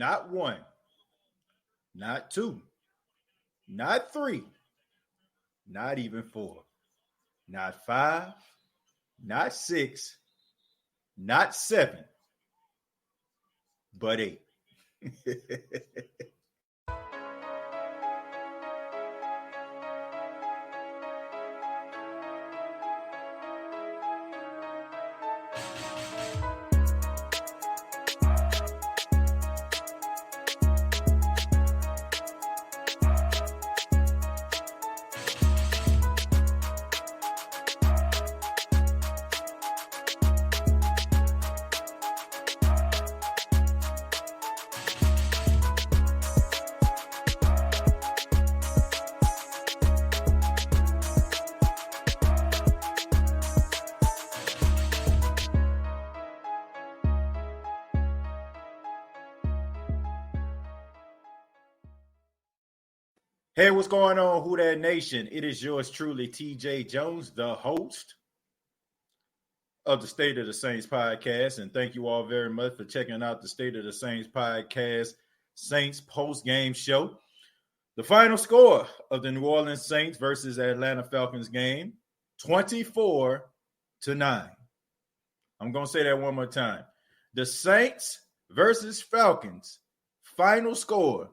not one, not two, not three, not even four, not five, not six, not seven, but eight. Hey, what's going on, Who That Nation? It is yours truly, TJ Jones, the host of the State of the Saints podcast. And thank you all very much for checking out the State of the Saints podcast, Saints post-game show. The final score of the New Orleans Saints versus Atlanta Falcons game, 24-9. I'm going to say that one more time. The Saints versus Falcons, final score,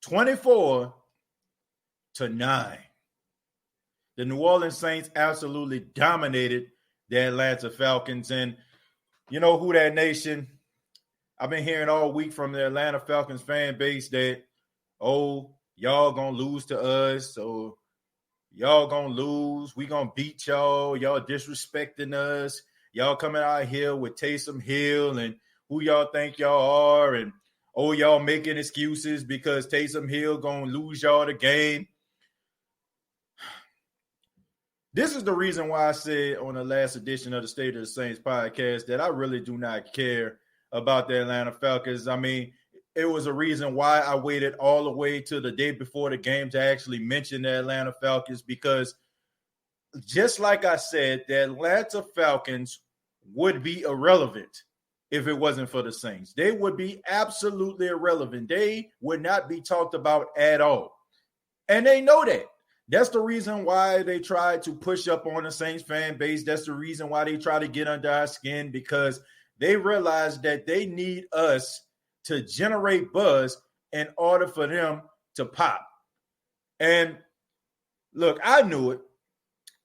24-9. The New Orleans Saints absolutely dominated the Atlanta Falcons. And you know, Who That Nation, I've been hearing all week from the Atlanta Falcons fan base that, oh, y'all gonna lose to us, so y'all gonna lose. We gonna beat y'all. Y'all disrespecting us. Y'all coming out here with Taysom Hill and who y'all think y'all are. And, oh, y'all making excuses because Taysom Hill gonna lose y'all the game. This is the reason why I said on the last edition of the State of the Saints podcast that I really do not care about the Atlanta Falcons. I mean, it was a reason why I waited all the way to the day before the game to actually mention the Atlanta Falcons, because just like I said, the Atlanta Falcons would be irrelevant if it wasn't for the Saints. They would be absolutely irrelevant. They would not be talked about at all. And they know that. That's the reason why they try to push up on the Saints fan base. That's the reason why they try to get under our skin, because they realize that they need us to generate buzz in order for them to pop. And look, I knew it,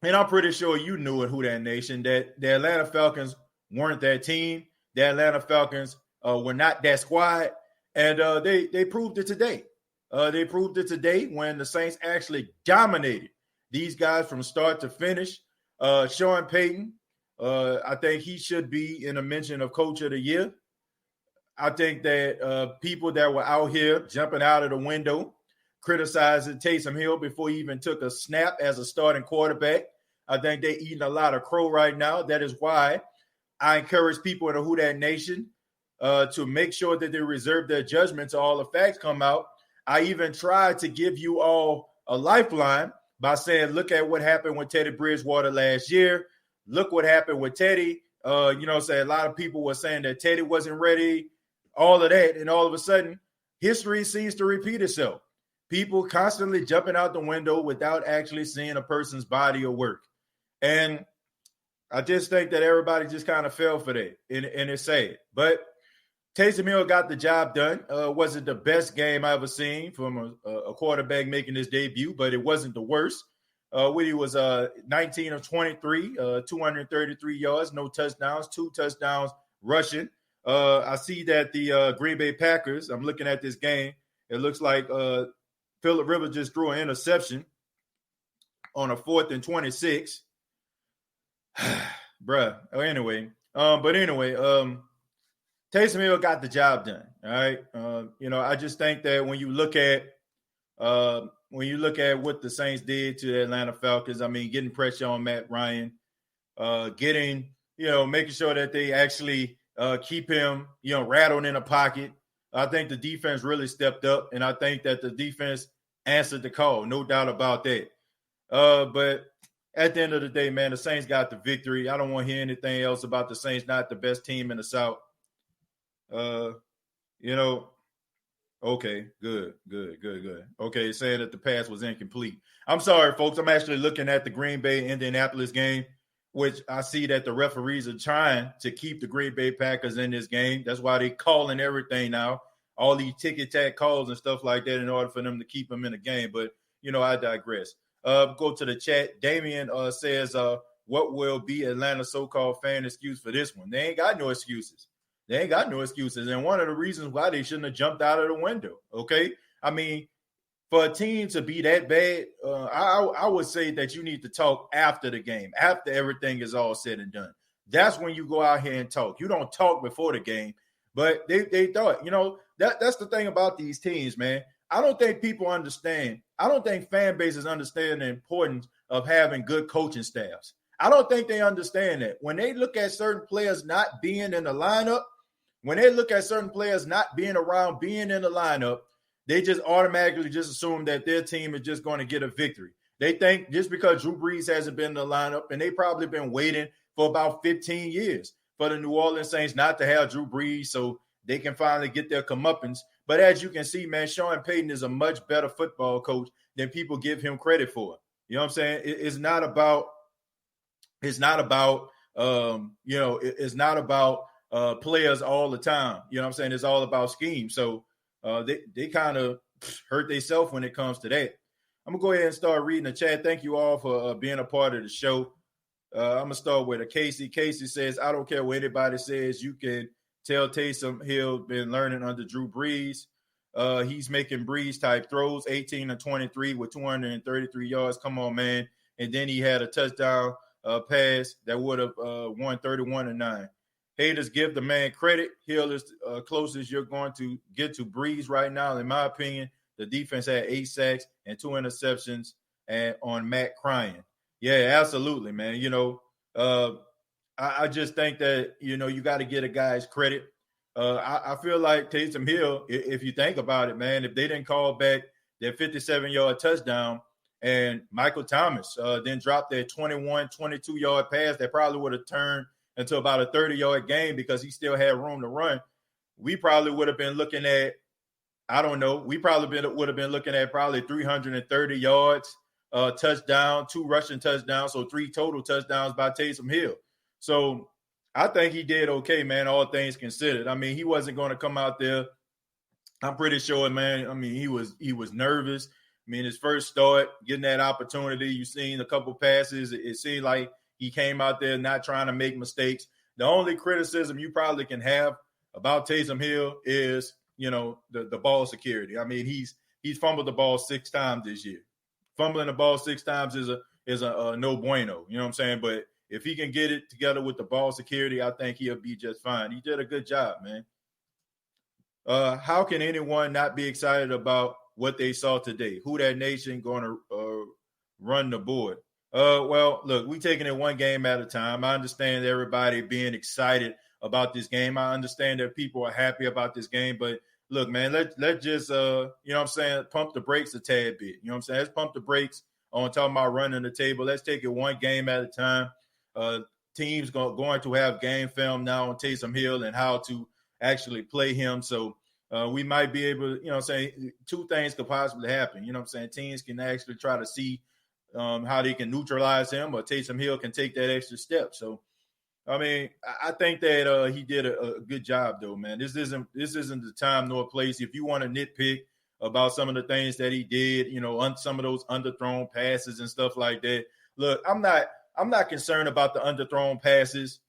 and I'm pretty sure you knew it, Who That Nation, that the Atlanta Falcons weren't that team. The Atlanta Falcons were not that squad, and they proved it today. They proved it today when the Saints actually dominated these guys from start to finish. Sean Payton, I think he should be in a mention of Coach of the Year. I think that people that were out here jumping out of the window, criticizing Taysom Hill before he even took a snap as a starting quarterback, I think they're eating a lot of crow right now. That is why I encourage people in the Who That Nation to make sure that they reserve their judgment till all the facts come out. I even tried to give you all a lifeline by saying, look at what happened with Teddy Bridgewater last year. Look what happened with Teddy. Say a lot of people were saying that Teddy wasn't ready, all of that. And all of a sudden, history seems to repeat itself. People constantly jumping out the window without actually seeing a person's body or work. And I just think that everybody just kind of fell for that. And it's sad. But Taysom Hill got the job done. Wasn't the best game I ever seen from a quarterback making his debut, but it wasn't the worst. He was 19 of 23, 233 yards, no touchdowns, 2 touchdowns rushing. I see that the Green Bay Packers, I'm looking at this game, it looks like Phillip Rivers just threw an interception on a 4th and 26. Bruh. Anyway, Taysom Hill got the job done. All right. I just think that when you look at what the Saints did to the Atlanta Falcons, I mean, getting pressure on Matt Ryan, making sure that they actually keep him, rattled in a pocket. I think the defense really stepped up, and I think that the defense answered the call, no doubt about that. But at the end of the day, man, the Saints got the victory. I don't want to hear anything else about the Saints not the best team in the South. Okay, good. Okay, saying that the pass was incomplete. I'm sorry, folks. I'm actually looking at the Green Bay Indianapolis game, which I see that the referees are trying to keep the Green Bay Packers in this game. That's why they calling everything now, all these ticket-tack calls and stuff like that in order for them to keep them in the game. But, I digress. Go to the chat. Damian says, what will be Atlanta's so-called fan excuse for this one? They ain't got no excuses. And one of the reasons why they shouldn't have jumped out of the window, okay? I mean, for a team to be that bad, I would say that you need to talk after the game, after everything is all said and done. That's when you go out here and talk. You don't talk before the game, but they thought, that's the thing about these teams, man. I don't think people understand. I don't think fan bases understand the importance of having good coaching staffs. I don't think they understand that. When they look at certain players not being in the lineup, when they look at certain players not being around, being in the lineup, they just automatically just assume that their team is just going to get a victory. They think just because Drew Brees hasn't been in the lineup, and they've probably been waiting for about 15 years for the New Orleans Saints not to have Drew Brees so they can finally get their comeuppance. But as you can see, man, Sean Payton is a much better football coach than people give him credit for. You know what I'm saying? It's not about players all the time. You know what I'm saying? It's all about scheme. So they kind of hurt themselves when it comes to that. I'm going to go ahead and start reading the chat. Thank you all for being a part of the show. I'm going to start with a Casey. Casey says, I don't care what anybody says. You can tell Taysom Hill been learning under Drew Brees. He's making Brees-type throws, 18-23 with 233 yards. Come on, man. And then he had a touchdown pass that would have won 31-9. Haters give the man credit. Hill is closest you're going to get to Brees right now, in my opinion. The defense had 8 sacks and 2 interceptions and on Matt crying. Yeah, absolutely, man. I just think that, you got to get a guy's credit. I feel like Taysom Hill, if you think about it, man, if they didn't call back their 57-yard touchdown and Michael Thomas then dropped their 21, 22-yard pass that probably would have turned into about a 30-yard game because he still had room to run, we probably would have been looking at, I don't know, would have been looking at probably 330 yards, touchdown, 2 rushing touchdowns, so 3 total touchdowns by Taysom Hill. So I think he did okay, man, all things considered. I mean, he wasn't going to come out there. I'm pretty sure, man, I mean, he was nervous. I mean, his first start, getting that opportunity, you seen a couple passes. It seemed like he came out there not trying to make mistakes. The only criticism you probably can have about Taysom Hill is, the ball security. I mean, he's fumbled the ball 6 times this year. Fumbling the ball 6 times is a no bueno. You know what I'm saying? But if he can get it together with the ball security, I think he'll be just fine. He did a good job, man. How can anyone not be excited about what they saw today? Who that nation going to run the board? Well, look, we taking it one game at a time. I understand everybody being excited about this game. I understand that people are happy about this game. But, look, man, let's just, pump the brakes a tad bit. You know what I'm saying? Let's pump the brakes on talking about running the table. Let's take it one game at a time. Teams going to have game film now on Taysom Hill and how to actually play him. So we might be able to, 2 things could possibly happen. Teams can actually try to see how they can neutralize him, or Taysom Hill can take that extra step. So, I mean, I think that he did a good job, though, man. This isn't the time nor place. If you want to nitpick about some of the things that he did, some of those underthrown passes and stuff like that. Look, I'm not concerned about the underthrown passes.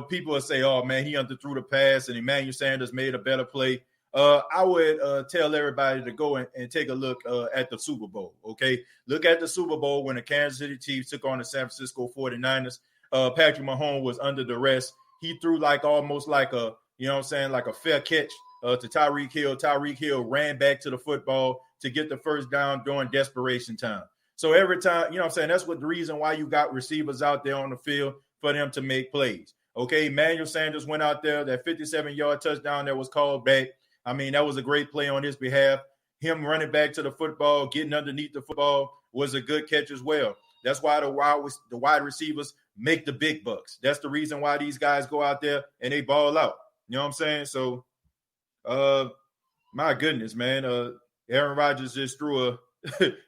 People will say, oh, man, he underthrew the pass and Emmanuel Sanders made a better play. I would tell everybody to go and take a look at the Super Bowl, okay? Look at the Super Bowl when the Kansas City Chiefs took on the San Francisco 49ers. Patrick Mahomes was under duress. He threw almost like a fair catch to Tyreek Hill. Tyreek Hill ran back to the football to get the first down during desperation time. So every time, that's what the reason why you got receivers out there on the field, for them to make plays. Okay, Emmanuel Sanders went out there, that 57-yard touchdown that was called back. I mean, that was a great play on his behalf. Him running back to the football, getting underneath the football was a good catch as well. That's why the wide receivers make the big bucks. That's the reason why these guys go out there and they ball out. You know what I'm saying? So My goodness, man. Aaron Rodgers just threw a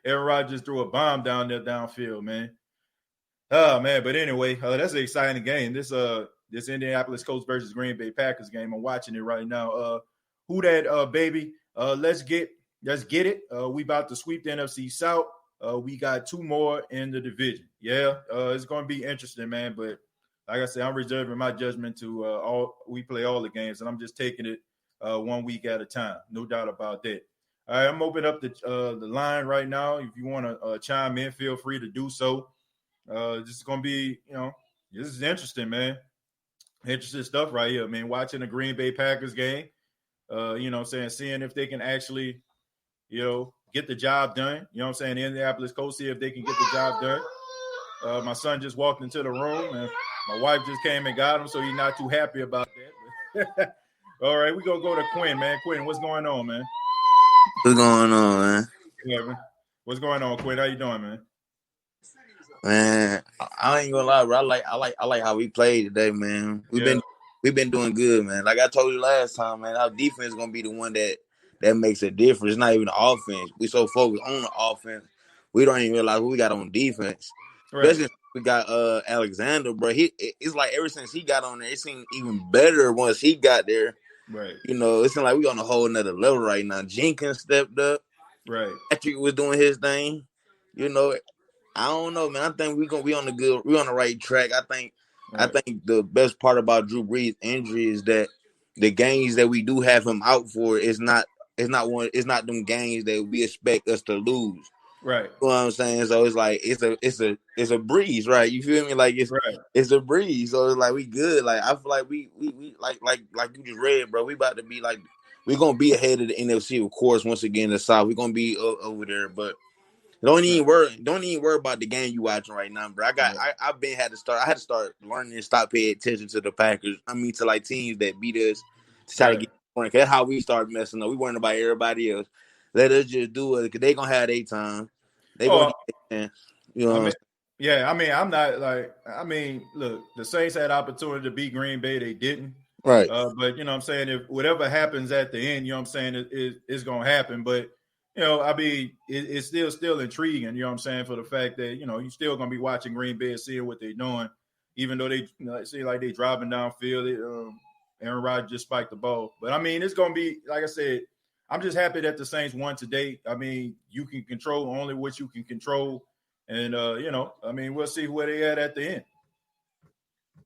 Aaron Rodgers threw a bomb down there downfield, man. Oh man, but anyway, that's an exciting game. This Indianapolis Colts versus Green Bay Packers game. I'm watching it right now. Who that baby? Let's get it. We about to sweep the NFC South. We got 2 more in the division. Yeah, it's going to be interesting, man. But like I said, I'm reserving my judgment to we play all the games, and I'm just taking it 1 week at a time. No doubt about that. All right, I'm opening up the line right now. If you want to chime in, feel free to do so. This is going to be, this is interesting, man. Interesting stuff right here, man. Watching the Green Bay Packers game, seeing if they can actually, get the job done. You know what I'm saying? The Indianapolis Colts, see if they can get the job done. My son just walked into the room, and my wife just came and got him, so he's not too happy about that. All right, we go to Quinn, man. Quinn, what's going on, man? What's going on, man? Yeah, man. What's going on, Quinn? How you doing, man? Man, I ain't gonna lie, bro. I like how we played today, man. We've been doing good, man. Like I told you last time, man. Our defense is gonna be the one that makes a difference. It's not even the offense. We so focused on the offense, we don't even realize what we got on defense. Right. Especially we got Alexander, bro. It's like ever since he got on there, it seemed even better once he got there. Right. It seemed like we on a whole nother level right now. Jenkins stepped up. Right. Patrick was doing his thing. I don't know, man. I think we on the right track. I think the best part about Drew Brees' injury is that the games that we do have him out for is not them games that we expect us to lose. Right. You know what I'm saying? So it's like it's a breeze, right? You feel me? Like it's a breeze. So it's like we good. Like I feel like we like you just read, bro. We about to be like we're gonna be ahead of the NFC, of course. Once again, the South, we're gonna be over there, but. Don't even worry about the game you watching right now, bro. I had to start learning and stop paying attention to the Packers. I mean, to like teams that beat us to try to get point. That's how we start messing up. We worrying about everybody else. Let us just do it because they gonna have their time. They gonna get their chance. I'm not like. Look, the Saints had opportunity to beat Green Bay. They didn't. Right. But you know what I'm saying, if whatever happens at the end, you know what I'm saying, it's gonna happen. But it's still intriguing, you know what I'm saying, for the fact that, you're still going to be watching Green Bay and seeing what they're doing, even though they see like they driving downfield. Aaron Rodgers just spiked the ball. But, it's going to be, like I said, I'm just happy that the Saints won today. You can control only what you can control. And, we'll see where they at the end.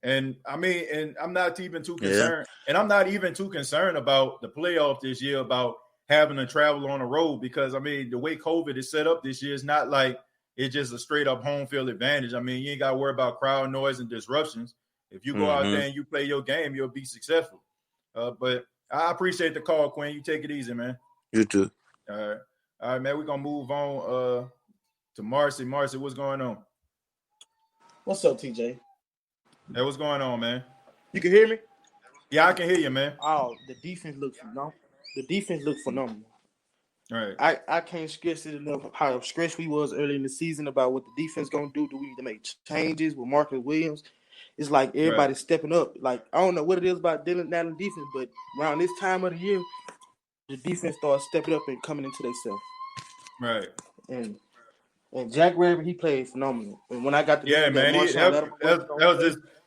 And, I'm not even too concerned. Yeah. And I'm not even too concerned about the playoff this year, about having to travel on the road, because the way COVID is set up this year, it's not like it's just a straight up home field advantage. You ain't got to worry about crowd noise and disruptions. If you go out there and you play your game, you'll be successful. But I appreciate the call, Quinn. You take it easy, man. You too. All right, man. We're gonna move on to Marcy. Marcy, what's going on? What's up, TJ? Hey, what's going on, man? You can hear me? Yeah, I can hear you, man. Oh, the defense looks phenomenal. The defense looked phenomenal. All right. I can't stress it enough how stressed we was early in the season about what the defense gonna do. Do we need to make changes with Marcus Williams? It's like everybody's stepping up. Like, I don't know what it is about Dylan Allen defense, but around this time of the year, the defense starts stepping up and coming into themselves. Right. And Jack Rabbit, he played phenomenal. And when I got the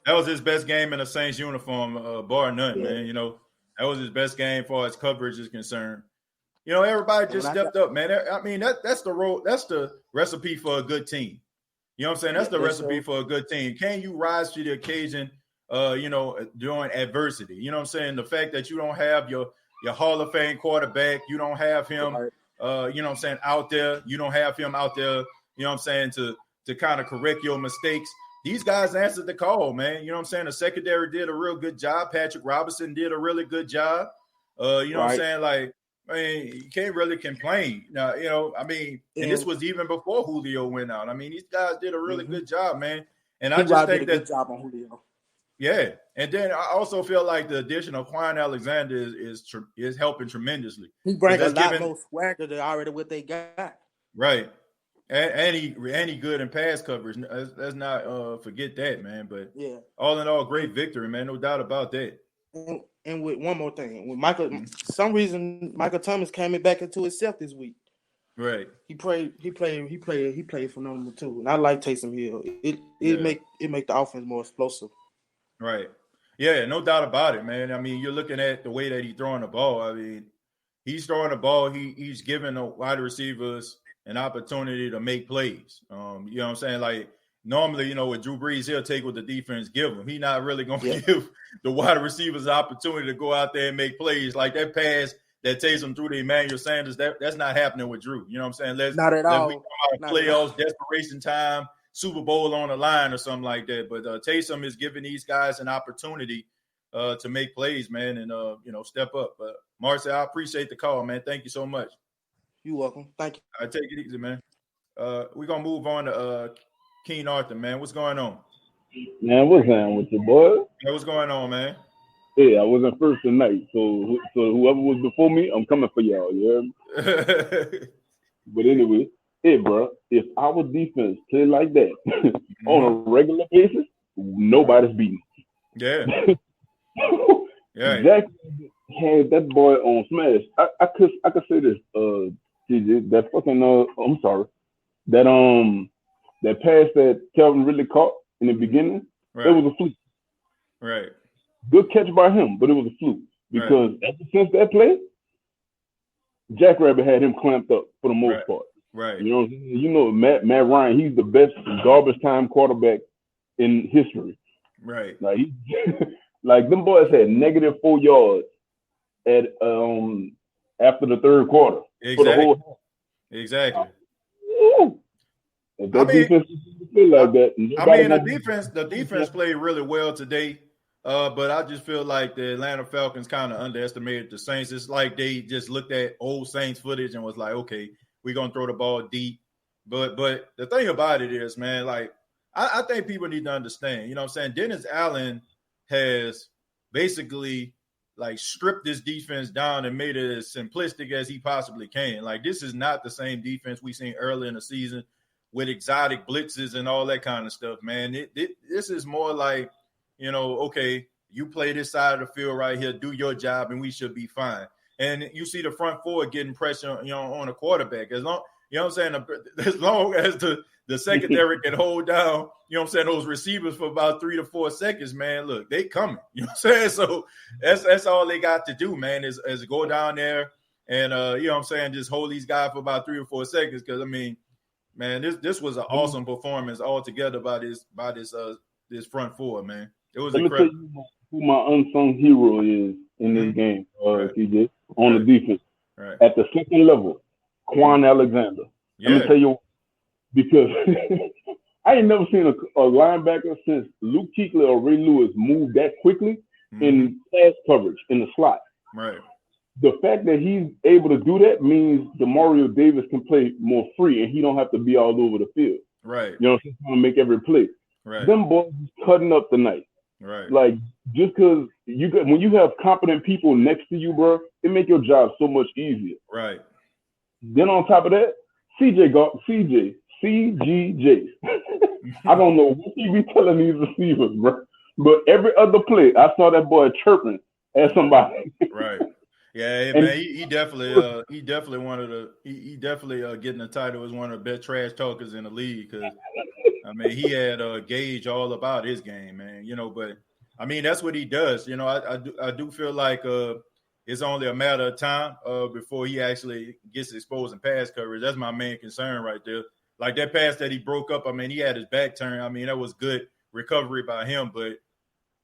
that was his best game in a Saints uniform, bar none, man. That was his best game as far as coverage is concerned. Everybody just stepped up, man. That's the role. That's the recipe for a good team. You know what I'm saying? That's the recipe for a good team. Can you rise to the occasion, during adversity? You know what I'm saying? The fact that you don't have your Hall of Fame quarterback, you don't have him, out there. You don't have him out there, you know what I'm saying, to kind of correct your mistakes. These guys answered the call, man. You know what I'm saying? The secondary did a real good job. Patrick Robinson did a really good job. What I'm saying? Like, you can't really complain. Now, and this was even before Julio went out. These guys did a really good job, man. And I just think good job on Julio. Yeah. And then I also feel like the addition of Quan Alexander is helping tremendously. He brings a lot more swagger than already what they got. Right. And he good in pass coverage. Let's not forget that, man. But all in all, great victory, man. No doubt about that. And with one more thing, when some reason Michael Thomas came back into himself this week. Right. He played phenomenal too. And I like Taysom Hill. It make the offense more explosive. Right. Yeah, no doubt about it, man. I mean, you're looking at the way that he's throwing the ball. I mean, he's throwing the ball. He's giving the wide receivers an opportunity to make plays. You know what I'm saying? Like normally, with Drew Brees, he'll take what the defense give him. He's not really going to give the wide receivers the opportunity to go out there and make plays. Like that pass that Taysom threw to Emmanuel Sanders, that's not happening with Drew. You know what I'm saying? Not at all. We come out playoffs, desperation time, Super Bowl on the line or something like that. But Taysom is giving these guys an opportunity to make plays, man, and step up. But Marcy, I appreciate the call, man. Thank you so much. You're welcome. Thank you. I take it easy, man. We're gonna move on to Keen Arthur, man. What's going on? Man, what's on with you, boy? Hey, what's going on, man? Yeah, I wasn't first tonight, so whoever was before me, I'm coming for y'all. Yeah. But anyway, hey, bro, if our defense play like that on a regular basis, nobody's beating. Yeah. Yeah. Zach had that boy on smash. I could say this, TJ, that fucking I'm sorry. That pass that Kelvin really caught in the beginning, right. It was a fluke. Right. Good catch by him, but it was a fluke. Because ever since that play, Jackrabbit had him clamped up for the most part. Right. Matt Ryan, he's the best garbage time quarterback in history. Right. Like like them boys had -4 yards at after the third quarter. Exactly. For the whole exactly. If that defense feel like that, the defense played really well today. But I just feel like the Atlanta Falcons kind of underestimated the Saints. It's like they just looked at old Saints footage and was like, okay, we're gonna throw the ball deep. But the thing about it is, man, like I think people need to understand, you know what I'm saying? Dennis Allen has basically like stripped this defense down and made it as simplistic as he possibly can. Like this is not the same defense we seen early in the season with exotic blitzes and all that kind of stuff, man. This is more like, okay, you play this side of the field right here, do your job, and we should be fine. And you see the front four getting pressure, on a quarterback. As long, as long as the secondary can hold down, those receivers for about 3 to 4 seconds, man, look, they coming. You know what I'm saying? So that's all they got to do, man, is go down there and, just hold these guys for about 3 or 4 seconds. Because, I mean, man, this was an awesome performance altogether by this front four, man. It was incredible. Let me tell you who my unsung hero is in this game, TJ, on the defense. Right. At the second level, Quan Alexander. Yeah. Let me tell you, because I ain't never seen a linebacker since Luke Kuechly or Ray Lewis move that quickly in pass coverage in the slot. Right. The fact that he's able to do that means DeMario Davis can play more free and he don't have to be all over the field. Right. He's trying to make every play. Right. Them boys cutting up tonight. Right. Like, just because when you have competent people next to you, bro, it make your job so much easier. Right. Then on top of that, CGJ. I don't know what he be telling these receivers, bro. But every other play, I saw that boy chirping at somebody. Right. Yeah, man. He definitely wanted to. He definitely getting the title as one of the best trash talkers in the league. Because I mean, he had Gage all about his game, man. But I mean, that's what he does. I do feel like it's only a matter of time before he actually gets exposed in pass coverage. That's my main concern right there. Like that pass that he broke up. I mean, he had his back turned. I mean, that was good recovery by him, but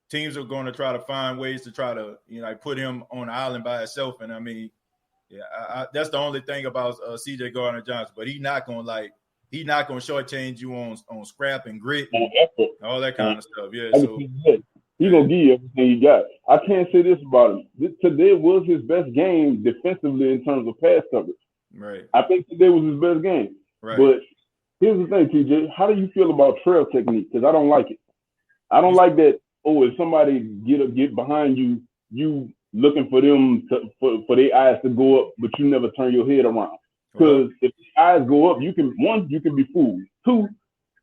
teams are going to try to find ways to try to, put him on the island by himself. And I mean, that's the only thing about CJ Gardner-Johnson. But he's not going to shortchange you on scrap and grit, and all that kind of stuff. Yeah, so he's gonna give you everything you got. I can't say this about him. Today was his best game defensively in terms of pass coverage. Right. I think today was his best game. Right. But here's the thing, TJ. How do you feel about trail technique? Because I don't like it. I don't like that. Oh, if somebody get behind you, you looking for them for their eyes to go up, but you never turn your head around. Because if the eyes go up, you can be fooled. 2,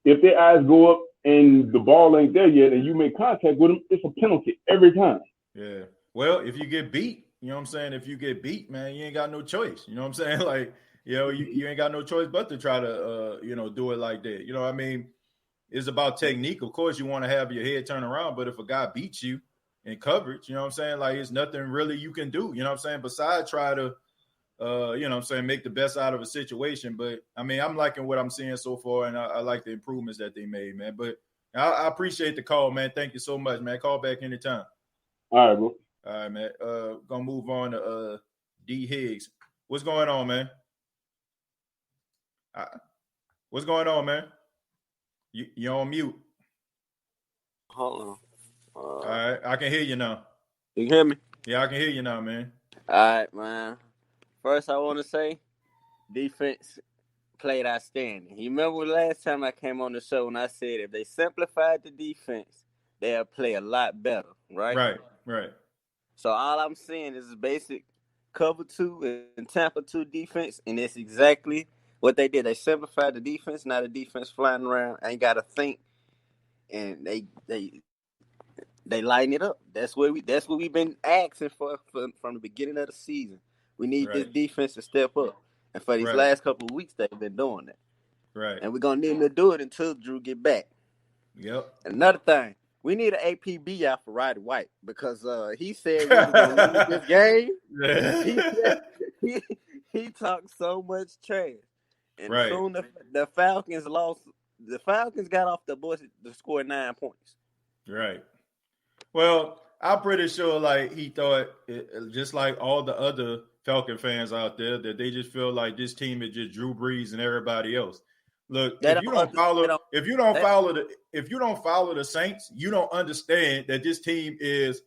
if their eyes go up and the ball ain't there yet and you make contact with them, it's a penalty every time. Yeah. Well, if you get beat, you know what I'm saying? If you get beat, man, you ain't got no choice. You know what I'm saying? Like, you ain't got no choice but to try to, do it like that. You know what I mean? It's about technique. Of course, you want to have your head turn around, but if a guy beats you in coverage, you know what I'm saying? Like, it's nothing really you can do. You know what I'm saying? Besides try to, make the best out of a situation. But, I mean, I'm liking what I'm seeing so far, and I like the improvements that they made, man. But I appreciate the call, man. Thank you so much, man. Call back anytime. All right, bro. All right, man. Gonna move on to D Higgs. What's going on, man? What's going on, man? You're on mute. Hold on. All right, I can hear you now. You can hear me? Yeah, I can hear you now, man. All right, man. First, I want to say defense played outstanding. You remember the last time I came on the show when I said if they simplified the defense, they'll play a lot better, right? Right. So all I'm saying is basic cover 2 and Tampa 2 defense, and that's exactly what they did. They simplified the defense. Now the defense flying around, ain't got to think, and they lighten it up. That's what we've been asking for from the beginning of the season. We need this defense to step up, and for these last couple of weeks, they've been doing that. Right. And we're gonna need them to do it until Drew get back. Yep. Another thing. We need an APB out for Roddy White because he said we were going to lose this game. He talked so much trash. And soon the Falcons lost. The Falcons got off the board to score 9 points. Right. Well, I'm pretty sure like he thought, just like all the other Falcon fans out there, that they just feel like this team is just Drew Brees and everybody else. Look, if you don't follow the Saints, you don't understand that this team is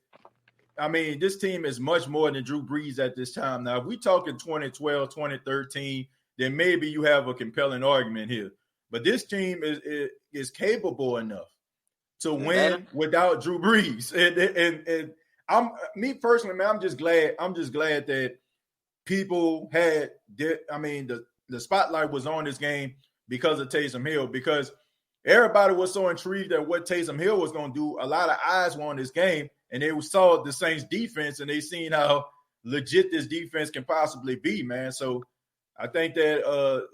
much more than Drew Brees at this time. Now, if we talking 2012, 2013, then maybe you have a compelling argument here. But this team is capable enough to win without Drew Brees. And I'm me personally, man, I'm just glad that people had the spotlight was on this game because of Taysom Hill, because everybody was so intrigued at what Taysom Hill was going to do. A lot of eyes were on this game, and they saw the Saints defense, and they seen how legit this defense can possibly be, man. So I think that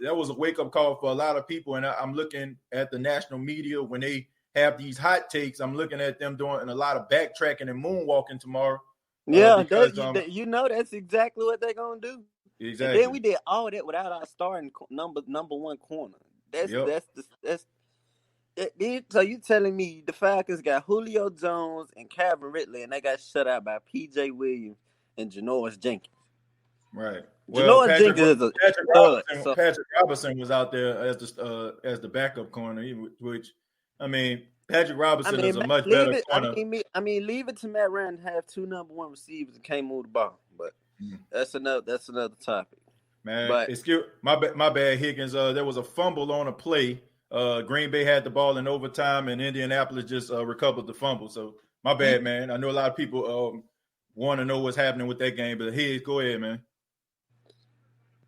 that was a wake-up call for a lot of people, and I'm looking at the national media when they have these hot takes. I'm looking at them doing a lot of backtracking and moonwalking tomorrow. Yeah, because, that's exactly what they're going to do. Exactly. And then we did all that without our starting number one corner. So you telling me the Falcons got Julio Jones and Calvin Ridley, and they got shut out by P.J. Williams and Janoris Jenkins. Right. Well, Patrick Robinson was out there as the backup corner, which Patrick Robinson is a much better corner. Leave it to Matt Ryan to have 2 number 1 receivers and can't move the ball, but. That's another topic. Man, excuse my bad, Higgins. There was a fumble on a play. Green Bay had the ball in overtime, and Indianapolis just recovered the fumble. So my bad, man. I know a lot of people want to know what's happening with that game, but go ahead, man.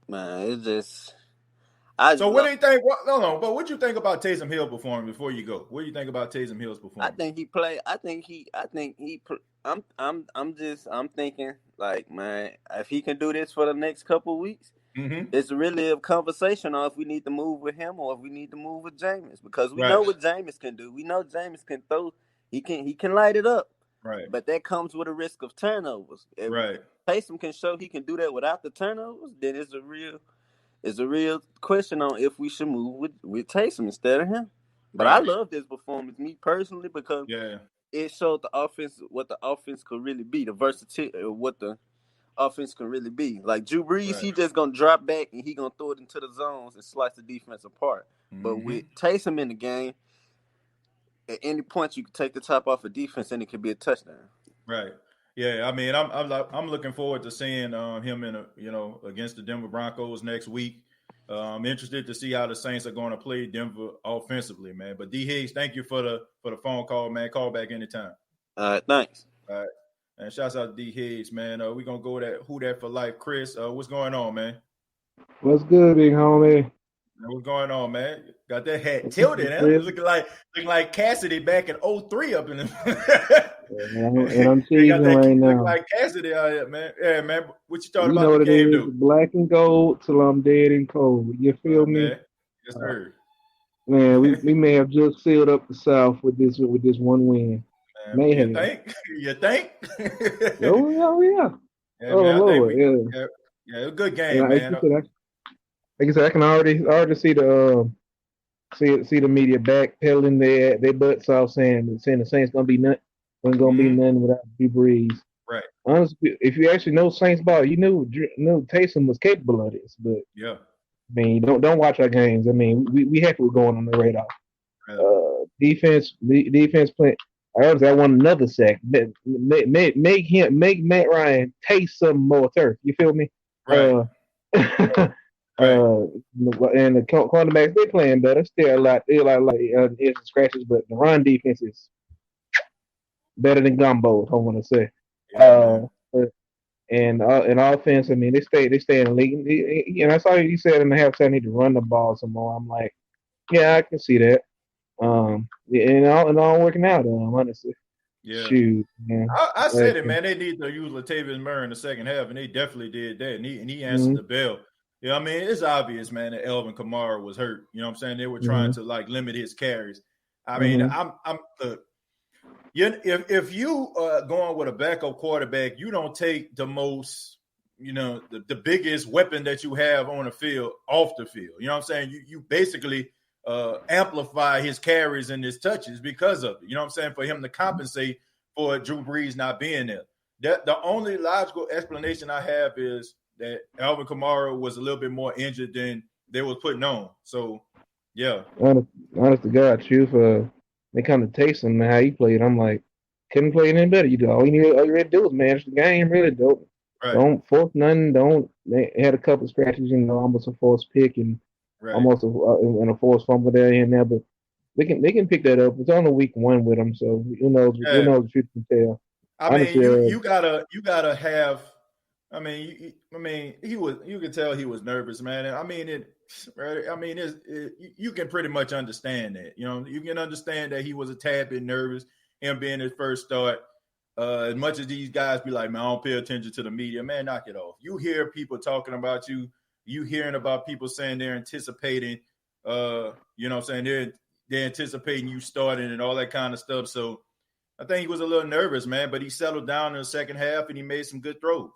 Man, it's just. What do you think? But what do you think about Taysom Hill performing before you go? What do you think about Taysom Hill's performance? I think he played. I'm thinking like, man, if he can do this for the next couple of weeks, it's really a conversation on if we need to move with him or if we need to move with Jameis, because we know what Jameis can do. We know Jameis can throw. He can light it up. Right. But that comes with a risk of turnovers. If Taysom can show he can do that without the turnovers, then it's a real question on if we should move with Taysom instead of him. But I love this performance, me personally, because it showed the offense what the offense could really be, the versatility of what the offense can really be. Like Drew Brees, he just gonna drop back and he gonna throw it into the zones and slice the defense apart. But with Taysom in the game, at any point you can take the top off of defense and it could be a touchdown. Right. Yeah, I'm looking forward to seeing him against the Denver Broncos next week. I'm interested to see how the Saints are going to play Denver offensively, man. But D Higgs, thank you for the phone call, man. Call back anytime. All right, thanks. All right, and shouts out to D Higgs, man. We're gonna go with Who That for Life, Chris. What's going on, man? What's good, big homie? What's going on, man? Got that hat tilted, huh? Looking like Cassidy back in 03 up in the And I'm They got teasing that right look now. like Cassidy out here, man. Yeah, man. What you thought You about know the what it game, is, though? black and gold till I'm dead and cold. You feel me? Man. Yes, sir. Man, we may have just sealed up the South with this one win. Man, May you have. think? You think? Oh yeah. Yeah, Oh man. I think Lord, yeah. yeah, it was a good And game, man. like I said, I can already see the see the media backpedaling their butts off saying the Saints gonna be nothing, gonna be nothing without Drew Brees. Right. Honestly, if you actually know Saints ball, you knew Taysom was capable of this. But Yeah. I mean, don't watch our games. I mean, we happy we're going on the radar. Defense play. I want another sack. Make Matt Ryan taste some more turf. You feel me? Right. And the cornerbacks they playing better. Still a lot scratches, but the run defense is better than gumbo. I want to say. And offense, I mean, they stay in the league. And I saw you said in the halftime need to run the ball some more. I'm like, yeah, I can see that. And all working out. Honestly. Yeah. Shoot, man. I said it, man. They need to use Latavius Murray in the second half, and they definitely did that. And he answered the bell. You know what I mean? It's obvious, man, that Elvin Kamara was hurt. You know what I'm saying? They were trying to like limit his carries. I mean, if you going with a backup quarterback, you don't take the most, the biggest weapon that you have on the field off the field. You know what I'm saying? You basically amplify his carries and his touches because of it. You know what I'm saying? For him to compensate for Drew Brees not being there. The only logical explanation I have is that Alvin Kamara was a little bit more injured than they was putting on. So, yeah. Honest to God, truth, they kind of taste him how he played. I'm like, couldn't play any better. All you had to do was manage the game. Really, don't force nothing. They had a couple of scratches, almost a forced pick and almost a forced fumble there and there, but they can pick that up. It's only week 1 with them, so who knows? Who knows the truth can tell. I mean, you gotta have. I mean, you could tell he was nervous, man. I mean, you can pretty much understand that. You can understand that he was a tad bit nervous, him being his first start. As much as these guys be like, man, I don't pay attention to the media, man, knock it off. You hear people talking about you. You hearing about people saying they're anticipating, they're anticipating you starting and all that kind of stuff. So I think he was a little nervous, man, but he settled down in the second half and he made some good throws.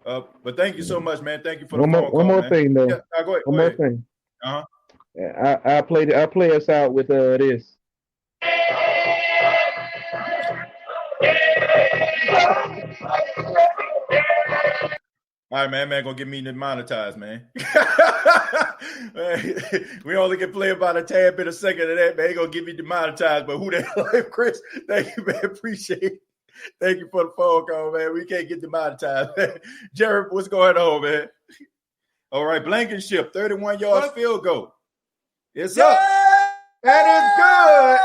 But thank you so much, man. Thank you for the phone call, one more man. thing, though. Yeah, go ahead. One more thing. I play us out with this. All right, man, gonna get me demonetized, man. We only can play about a tad bit a second of that, man. He gonna get me demonetized, but who the hell, Chris? Thank you, man. Appreciate it. Thank you for the phone call, man. We can't get demonetized, man. Jared, what's going on, man? All right, Blankenship, 31 yards field goal. It's up. That is good.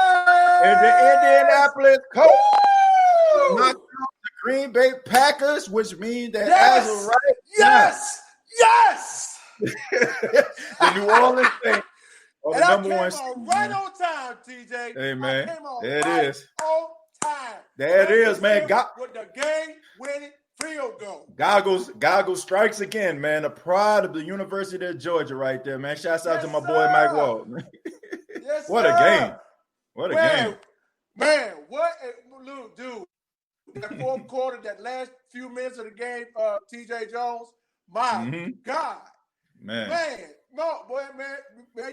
And the Indianapolis Colts knocked out the Green Bay Packers, which means that as of right the New Orleans Saints are the number one seed. Right on time, TJ. Hey, man. There right it is. On time. There it is, man. With the game-winning field goal. Goggles strikes again, man. The pride of the University of Georgia right there, man. Shouts out to my boy Mike Wall. Yes, what a game. What a game. Man, what a little dude. That fourth quarter, that last few minutes of the game, TJ Jones, my God. Man, no, boy, man,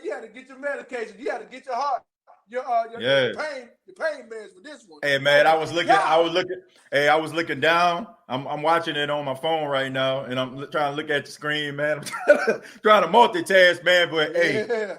you had to get your medication. You had to get your heart, your pain meds for this one. Hey, man, I was looking down. I'm watching it on my phone right now, and I'm trying to look at the screen, man. I'm trying to multitask, man, but hey,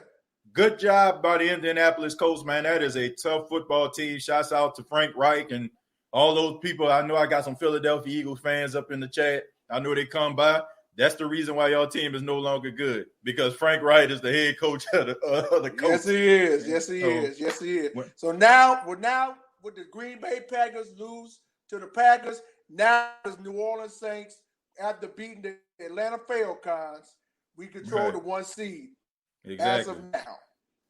good job by the Indianapolis Colts, man. That is a tough football team. Shouts out to Frank Reich and all those people. I know I got some Philadelphia Eagles fans up in the chat. I know they come by. That's the reason why your team is no longer good, because Frank Reich is the head coach of the Colts. Yes, he is. Yes, he is. So now with the Green Bay Packers lose to the Packers, now the New Orleans Saints, after beating the Atlanta Falcons, we control the 1 seed. Exactly. As of now.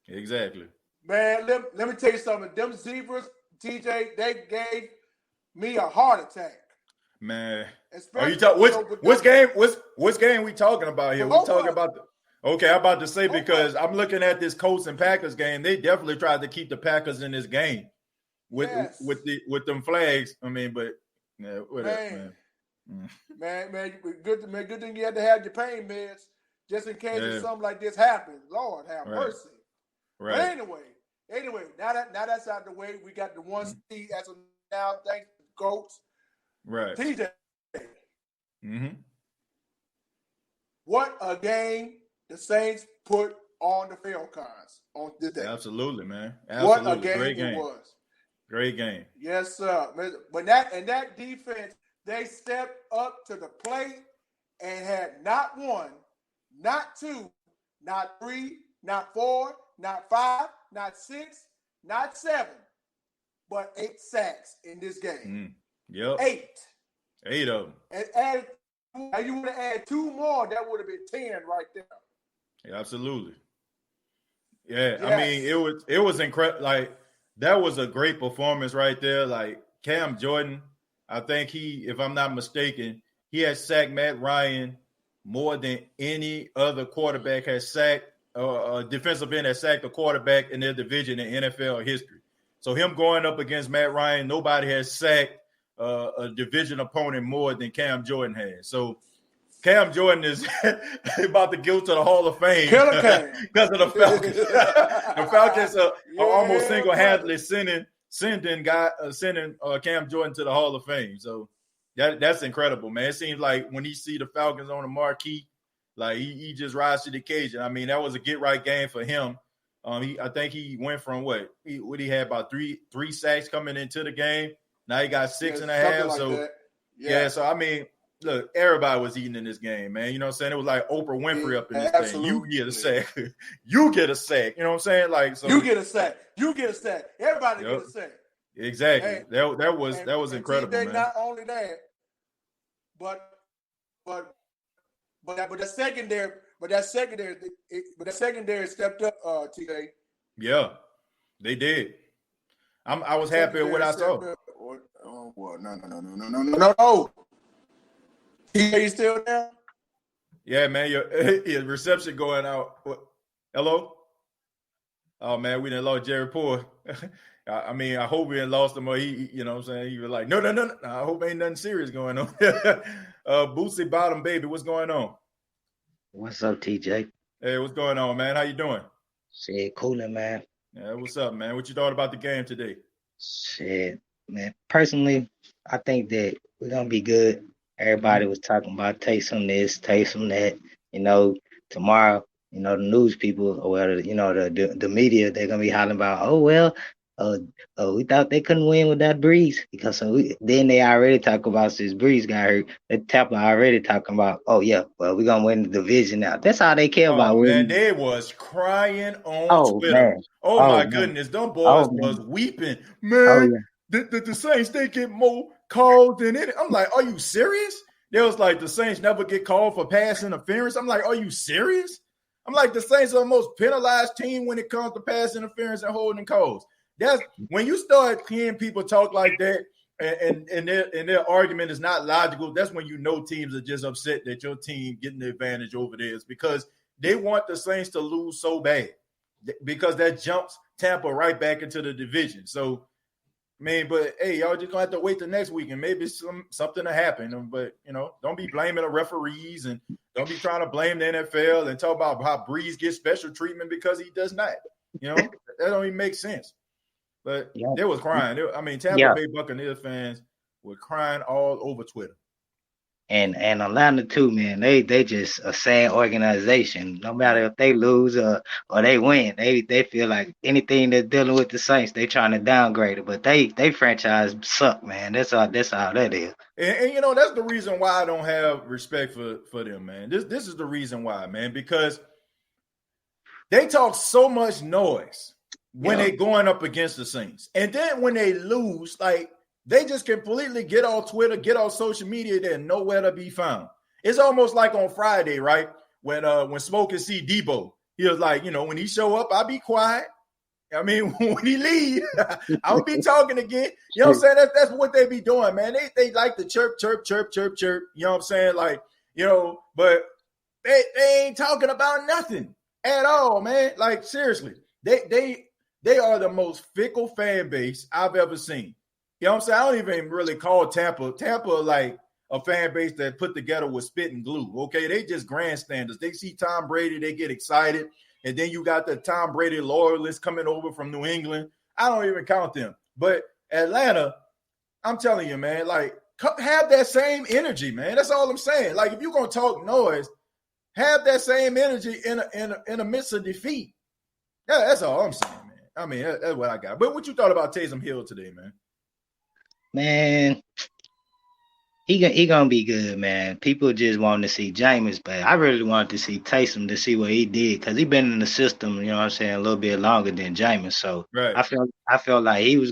Exactly. Man, let me tell you something. Them Zebras, TJ, they gave me a heart attack. Man, especially, are you talking which game we talking about here? We talking about okay, I'm about to say because I'm looking at this Colts and Packers game. They definitely tried to keep the Packers in this game with them flags. I mean, but yeah, whatever, man. Good thing you had to have your pain meds just in case if something like this happens. Lord have mercy. Right. But anyway, now that's out the way. We got the 1 seed as of now. Thanks to the Colts. Right. TJ. What a game the Saints put on the Falcons on this day. Absolutely, man. Absolutely. What a game Great it was. Great game. Yes, sir. But that defense, they stepped up to the plate and had not 1, not 2, not 3, not 4, not 5, not 6, not 7, but 8 sacks in this game. Yep. 8 of them. And you would have added 2 more, that would have been 10 right there. Yeah, absolutely. Yeah, yes. I mean, it was incredible. Like, that was a great performance right there. Like, Cam Jordan, I think if I'm not mistaken, he has sacked Matt Ryan more than any other quarterback has sacked, defensive end has sacked a quarterback in their division in NFL history. So him going up against Matt Ryan, nobody has sacked a division opponent more than Cam Jordan has. So Cam Jordan is about to go to the Hall of Fame because of the Falcons. The Falcons are almost single-handedly sending Cam Jordan to the Hall of Fame. So that's incredible, man. It seems like when he see the Falcons on the marquee, like he just rises to the occasion. I mean, that was a get-right game for him. I think he went from what he had about three sacks coming into the game. Now he got 6.5. Like so so I mean, look, everybody was eating in this game, man. You know what I'm saying? It was like Oprah Winfrey up in this thing. You get a sack. You get a sack. You know what I'm saying? Like, so you get a sack. You get a sack. Everybody get a sack. Exactly. Hey, that was incredible, man. Not only that, but that secondary stepped up, TJ. Yeah, they did. I was happy with what I saw. No. You still there? Yeah, man. Your reception going out. What? Hello? Oh, man, we done lost Jerry Poole. I mean, I hope we didn't lost him or he, you know what I'm saying? He was like, no. I hope ain't nothing serious going on. Boosie Bottom, baby, what's going on? What's up, TJ? Hey, what's going on, man? How you doing? Shit, coolin', man. Yeah, what's up, man? What you thought about the game today? Shit, man. Personally, I think that we're going to be good. Everybody was talking about Taysom this, Taysom that. You know, tomorrow, you know, the news people or whatever, you know, the media, they're going to be hollering about, oh, well, we thought they couldn't win without Breeze because then they already talk about since Breeze got hurt. The Tampa already talking about, oh yeah, well we're gonna win the division now. That's all they care about. Man, they was crying on Twitter. Man. My goodness, them boys was weeping. Man, the Saints, they get more calls than any. I'm like, are you serious? They was like, the Saints never get called for pass interference. I'm like, are you serious? I'm like, the Saints are the most penalized team when it comes to pass interference and holding calls. That's when you start hearing people talk like that and their argument is not logical. That's when you know teams are just upset that your team getting the advantage over theirs because they want the Saints to lose so bad because that jumps Tampa right back into the division. So, man, but hey, y'all just gonna have to wait till next week and maybe something to happen. But you know, don't be blaming the referees and don't be trying to blame the NFL and talk about how Breeze gets special treatment because he does not. You know, that don't even make sense. But they was crying. Tampa Bay Buccaneers fans were crying all over Twitter. And Atlanta too, man. They just a sad organization. No matter if they lose or they win, they feel like anything that's dealing with the Saints, they trying to downgrade it. But they franchise suck, man. That's all that is. And you know that's the reason why I don't have respect for them, man. This is the reason why, man, because they talk so much noise when they going up against the Saints. And then when they lose, like they just completely get off Twitter, get off social media, they're nowhere to be found. It's almost like on Friday, right? When Smoke and see Debo, he was like, you know, when he show up, I'll be quiet. I mean, when he leave, I'll be talking again. You know what I'm saying? That's what they be doing, man. They like to chirp. You know what I'm saying? Like, but they ain't talking about nothing at all, man. Like, seriously. They are the most fickle fan base I've ever seen. You know what I'm saying? I don't even really call Tampa like a fan base that put together with spit and glue. Okay, they just grandstanders. They see Tom Brady, they get excited. And then you got the Tom Brady loyalists coming over from New England. I don't even count them. But Atlanta, I'm telling you, man, like, have that same energy, man. That's all I'm saying. Like, if you're going to talk noise, have that same energy in the midst of defeat. Yeah, that's all I'm saying, man. I mean, that's what I got. But what you thought about Taysom Hill today, man? Man, he gonna be good, man. People just want to see Jameis, but I really wanted to see Taysom to see what he did because he been in the system, you know what I'm saying, a little bit longer than Jameis. So right. I felt like he was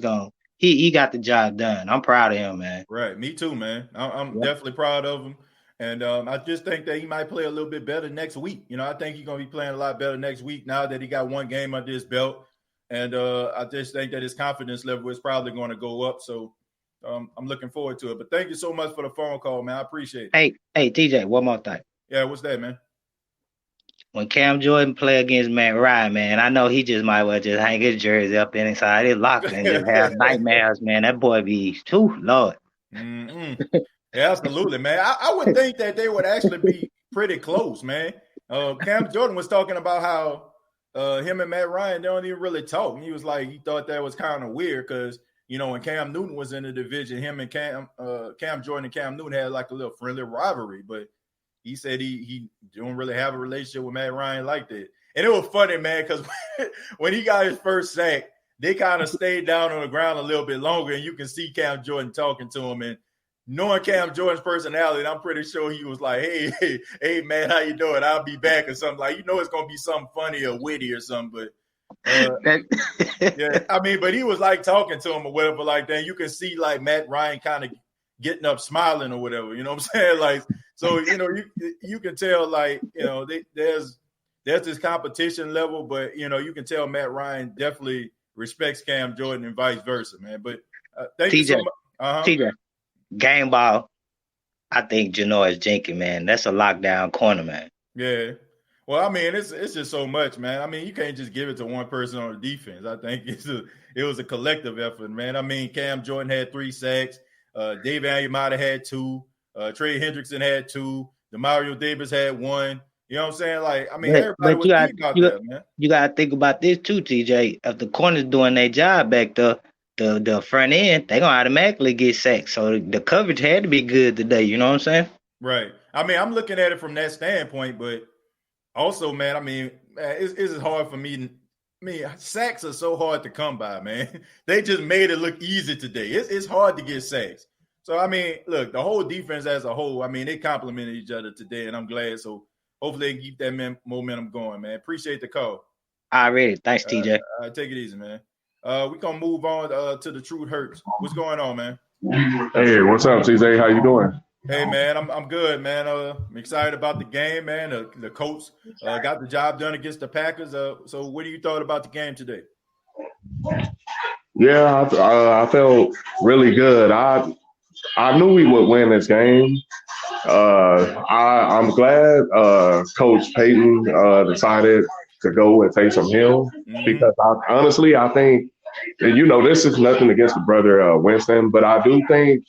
he got the job done. I'm proud of him, man. Right, me too, man. I'm definitely proud of him. And I just think that he might play a little bit better next week. I think he's going to be playing a lot better next week now that he got one game under his belt. And I just think that his confidence level is probably going to go up. So I'm looking forward to it. But thank you so much for the phone call, man. I appreciate it. Hey, TJ, one more thing. Yeah, what's that, man? When Cam Jordan play against Matt Ryan, man, I know he just might well just hang his jersey up inside his locker and just have nightmares, man. That boy be too, Lord. Mm-hmm. Yeah, absolutely, man. I would think that they would actually be pretty close, man. Cam Jordan was talking about how him and Matt Ryan don't even really talk. And he was like, he thought that was kind of weird because, when Cam Newton was in the division, him and Cam Jordan and Cam Newton had like a little friendly rivalry. But he said he don't really have a relationship with Matt Ryan like that. And it was funny, man, because when he got his first sack, they kind of stayed down on the ground a little bit longer, and you can see Cam Jordan talking to him. And knowing Cam Jordan's personality, I'm pretty sure he was like, hey, man, how you doing? I'll be back or something. Like, it's going to be something funny or witty or something. But, yeah, I mean, but he was like talking to him or whatever like that. You can see like Matt Ryan kind of getting up smiling or whatever, you know what I'm saying? Like, so, you can tell like, there's this competition level, but, you can tell Matt Ryan definitely respects Cam Jordan and vice versa, man. But thank you so much. TJ. Game ball, I think Janoris Jenkins, man, that's a lockdown corner, man. Yeah. Well, I mean, it's just so much, man. I mean, you can't just give it to one person on the defense. I think it was a collective effort, man. I mean, Cam Jordan had 3 sacks. David Onyemata had 2. Trey Hendrickson had 2. Demario Davis had 1. You know what I'm saying? Like, I mean, everybody was thinking about that, man. You got to think about this too, TJ. If the corners doing their job back there, the front end, they're going to automatically get sacked. So the coverage had to be good today. You know what I'm saying? Right. I mean, I'm looking at it from that standpoint, but also, man, I mean, it's hard for me. Sacks are so hard to come by, man. They just made it look easy today. It's hard to get sacks. So, I mean, look, the whole defense as a whole, I mean, they complimented each other today, and I'm glad. So, hopefully they can keep that momentum going, man. Appreciate the call. Already. Thanks, TJ. Take it easy, man. We're going to move on to the Truth Hurts. What's going on, man? Hey, what's up, TJ? How you doing? Hey, man, I'm good, man. I'm excited about the game, man. The Colts got the job done against the Packers. So what do you thought about the game today? Yeah, I felt really good. I knew we would win this game. I'm glad Coach Payton decided to go and Taysom Hill because honestly, I think, and this is nothing against the brother Winston, but I do think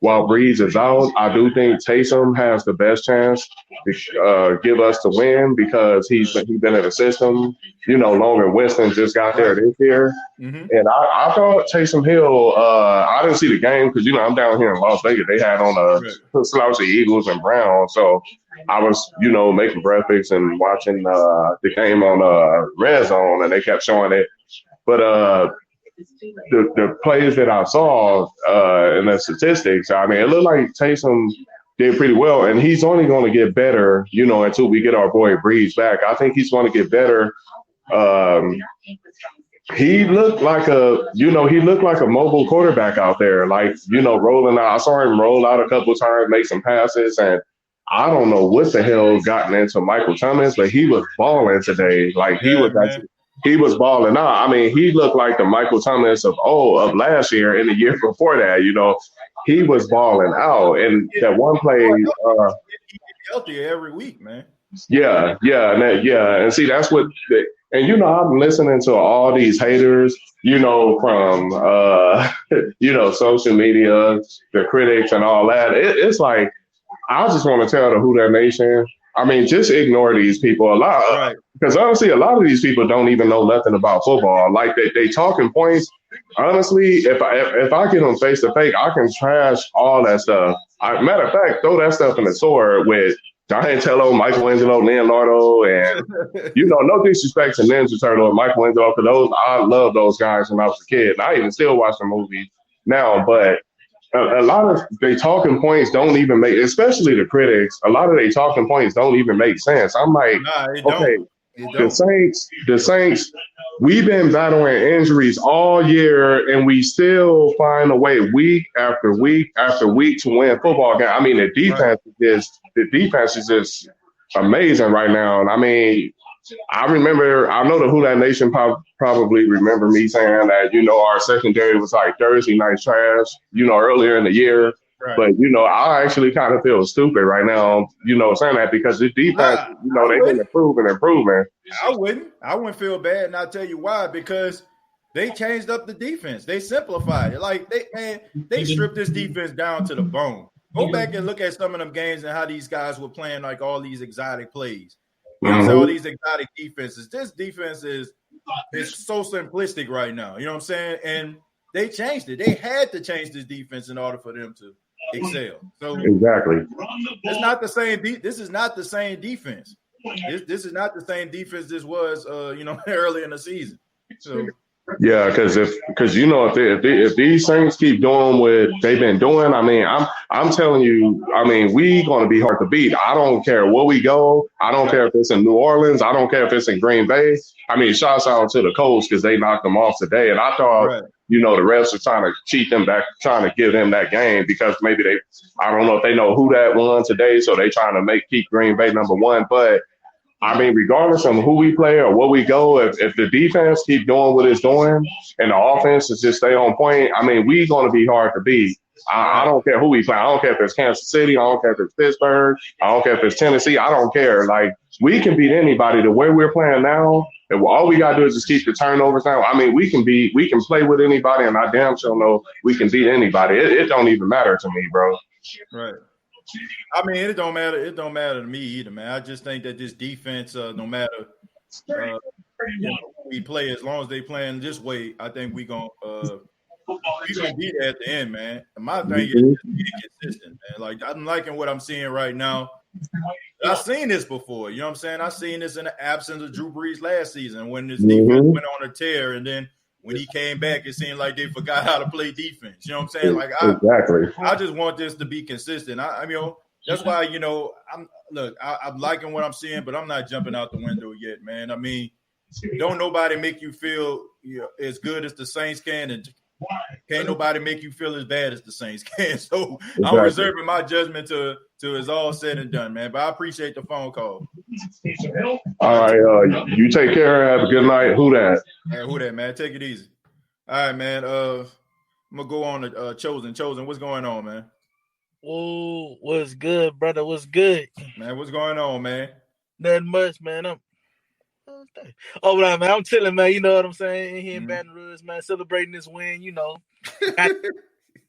while Breeze is out, I do think Taysom has the best chance to give us the win because he's been in the system, longer than Winston just got there this year. Mm-hmm. And I thought Taysom Hill, I didn't see the game because, I'm down here in Las Vegas. They had on the slouchy Eagles and Browns. So I was, making breakfast and watching the game on Red Zone, and they kept showing it. But the plays that I saw in the statistics, I mean, it looked like Taysom did pretty well, and he's only going to get better, until we get our boy Breeze back. I think he's going to get better. He looked like a mobile quarterback out there, like, rolling out. I saw him roll out a couple of times, make some passes, and I don't know what the hell gotten into Michael Thomas, but he was balling today. Like he was actually. he was balling out. I mean, he looked like the Michael Thomas of last year and the year before that. He was balling out. And that one play, he get healthier every week, man. And see, that's what. I'm listening to all these haters, from social media, the critics and all that. It's like I just want to tell the Who That Nation. I mean, just ignore these people a lot. Right. Because honestly, a lot of these people don't even know nothing about football. Like they talking points. Honestly, if I get them face to face, I can trash all that stuff. Matter of fact, throw that stuff in the sword with Donatello, Michelangelo, Leonardo, and no disrespect to Ninja Turtle and Michelangelo, because I love those guys when I was a kid. And I even still watch the movies now, but a lot of they talking points don't even make, especially the critics. A lot of they talking points don't even make sense. I'm like, the Saints, we've been battling injuries all year, and we still find a way week after week after week to win football games. I mean, the defense is just amazing right now. And I mean, I know the Who That Nation probably remember me saying that, our secondary was like Thursday night trash, earlier in the year. Right. But, I actually kind of feel stupid right now, saying that, because the defense, they've been improving. I wouldn't feel bad, and I'll tell you why. Because they changed up the defense. They simplified it. Like, they stripped this defense down to the bone. Go back and look at some of them games and how these guys were playing like all these exotic plays. All these exotic defenses. This defense is so simplistic right now. You know what I'm saying? And they changed it. They had to change this defense in order for them to excel. So exactly, it's not the same. This is not the same defense. This is not the same defense this was, early in the season. So. Yeah, because if these Saints keep doing what they've been doing, I mean, I'm telling you, I mean, we going to be hard to beat. I don't care where we go. I don't care if it's in New Orleans. I don't care if it's in Green Bay. I mean, shouts out to the Colts because they knocked them off today, and I thought, the refs are trying to cheat them back, trying to give them that game because maybe I don't know if they know who that won today, so they trying to keep Green Bay number one, but. I mean, regardless of who we play or where we go, if the defense keep doing what it's doing and the offense is just stay on point, I mean, we going to be hard to beat. I don't care who we play. I don't care if it's Kansas City. I don't care if it's Pittsburgh. I don't care if it's Tennessee. I don't care. Like, we can beat anybody. The way we're playing now, all we got to do is just keep the turnovers down. I mean, we can play with anybody, and I damn sure know we can beat anybody. It don't even matter to me, bro. Right. I mean, it don't matter. It don't matter to me either, man. I just think that this defense, no matter who we play, as long as they playing this way, I think we gonna beat it at the end, man. And my thing is just being consistent, man. Like, I'm liking what I'm seeing right now. I've seen this before. You know what I'm saying? I've seen this in the absence of Drew Brees last season when this defense went on a tear, and then when he came back, it seemed like they forgot how to play defense. You know what I'm saying? Like, I just want this to be consistent. I mean, that's why, I'm liking what I'm seeing, but I'm not jumping out the window yet, man. I mean, don't nobody make you feel as good as the Saints can, and can't nobody make you feel as bad as the Saints can. So I'm reserving my judgment to it's all said and done, man. But I appreciate the phone call. All right, you take care. Have a good night. Who that? Hey, who that, man? Take it easy. All right, man. I'm gonna go on to Chosen. Chosen, what's going on, man? Oh, what's good, brother? What's good, man? What's going on, man? Nothing much, man. Man. I'm chilling, man. You know what I'm saying? In here in Baton Rouge, man, celebrating this win. And I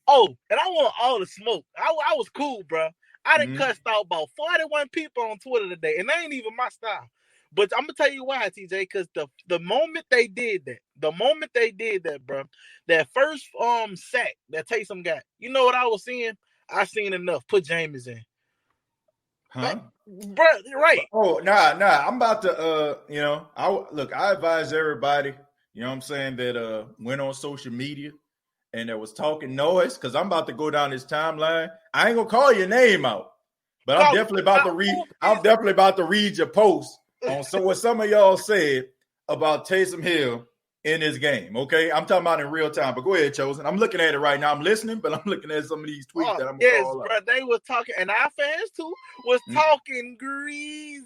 want all the smoke. I was cool, bro. I done cussed out about 41 people on Twitter today, and that ain't even my style. But I'm gonna tell you why, TJ, because the moment they did that, bro, that first sack that Taysom got, you know what I was seeing? I seen enough. Put James in. Huh? Bro, you're right. Oh, nah. I'm about to I advise everybody, you know what I'm saying, that went on social media and that was talking noise, because I'm about to go down this timeline. I ain't gonna call your name out, but I'm definitely about to read your post on what some of y'all said about Taysom Hill in this game. Okay, I'm talking about in real time. But go ahead, Chosen. I'm looking at it right now. I'm listening, but I'm looking at some of these tweets that I'm gonna call up. They were talking, and our fans too was talking greasy.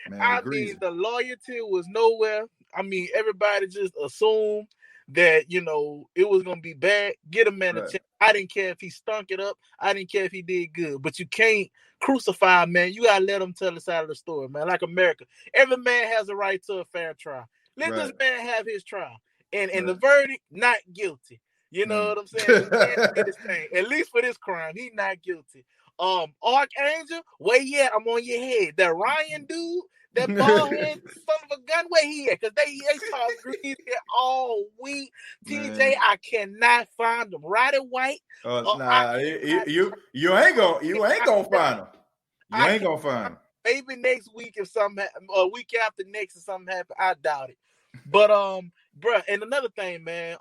Man, I mean, the loyalty was nowhere. everybody just assumed that, it was going to be bad. Get a man a chance. I didn't care if he stunk it up. I didn't care if he did good. But you can't crucify, man. You got to let him tell the side of the story, man. Like America. Every man has a right to a fair trial. Let this man have his trial. And the verdict, not guilty. You know what I'm saying? At least for this crime, he's not guilty. Archangel, where you at? I'm on your head. That Ryan dude, that bald head son of a gun, where he at? Because they talk greasy all week. TJ, I cannot find them. Roddy White. You ain't gonna find them. You ain't gonna find them. Maybe next week if something a week after next if something happens, I doubt it. But bruh, and another thing, man,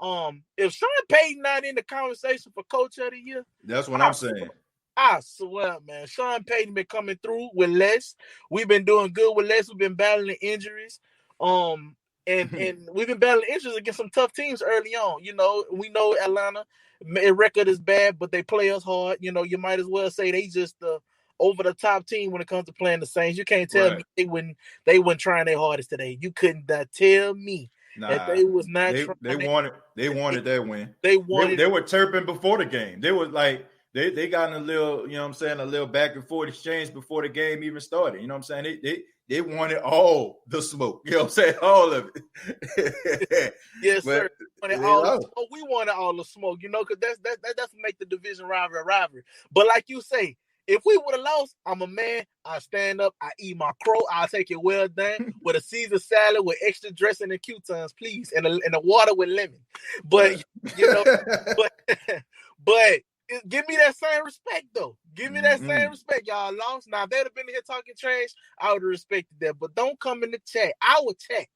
if Sean Payton not in the conversation for Coach of the Year, that's what I'm saying. I swear, man, Sean Payton been coming through with Les. We've been doing good with Les. We've been battling injuries. And we've been battling injuries against some tough teams early on. We know Atlanta, their record is bad, but they play us hard. You might as well say they just over the top team when it comes to playing the Saints. You can't tell me they weren't trying their hardest today. You couldn't tell me that they was not trying. They wanted that win. They were chirping before the game. They was like they got in a little, a little back and forth exchange before the game even started. You know what I'm saying? They wanted all the smoke. You know what I'm saying? All of it. Yes, sir. We wanted all the smoke, because that's what make the division rivalry a rivalry. But like you say, if we would have lost, I'm a man. I stand up. I eat my crow. I'll take it well done with a Caesar salad with extra dressing and croutons, please, and the water with lemon. But but give me that same respect, though. Give me that same respect. Y'all lost. Now, if they'd have been here talking trash, I would have respected that. But don't come in the chat. I would chat.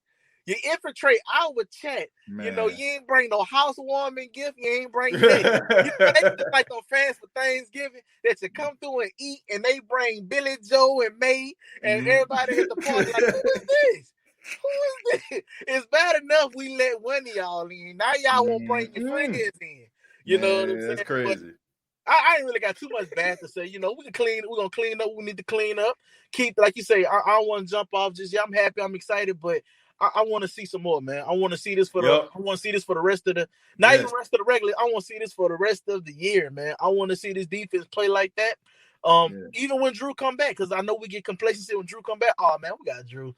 You infiltrate our chat. Man. You ain't bring no housewarming gift. You ain't bring that. They just like on fans for Thanksgiving that you come through and eat, and they bring Billy Joe and May, and everybody at the party like, who is this? Who is this? It's bad enough we let one of y'all in. Now y'all won't bring your friends in. You know what I'm saying? That's crazy. But I ain't really got too much bad to say. We're gonna clean up. We need to clean up. Keep, like you say, I don't want to jump off just I'm happy, I'm excited, but I want to see some more, man. I want to see this for the rest of the even rest of the regular. I want to see this for the rest of the year, man. I want to see this defense play like that. Even when Drew come back, because I know we get complacency when Drew come back. Oh man, we got Drew.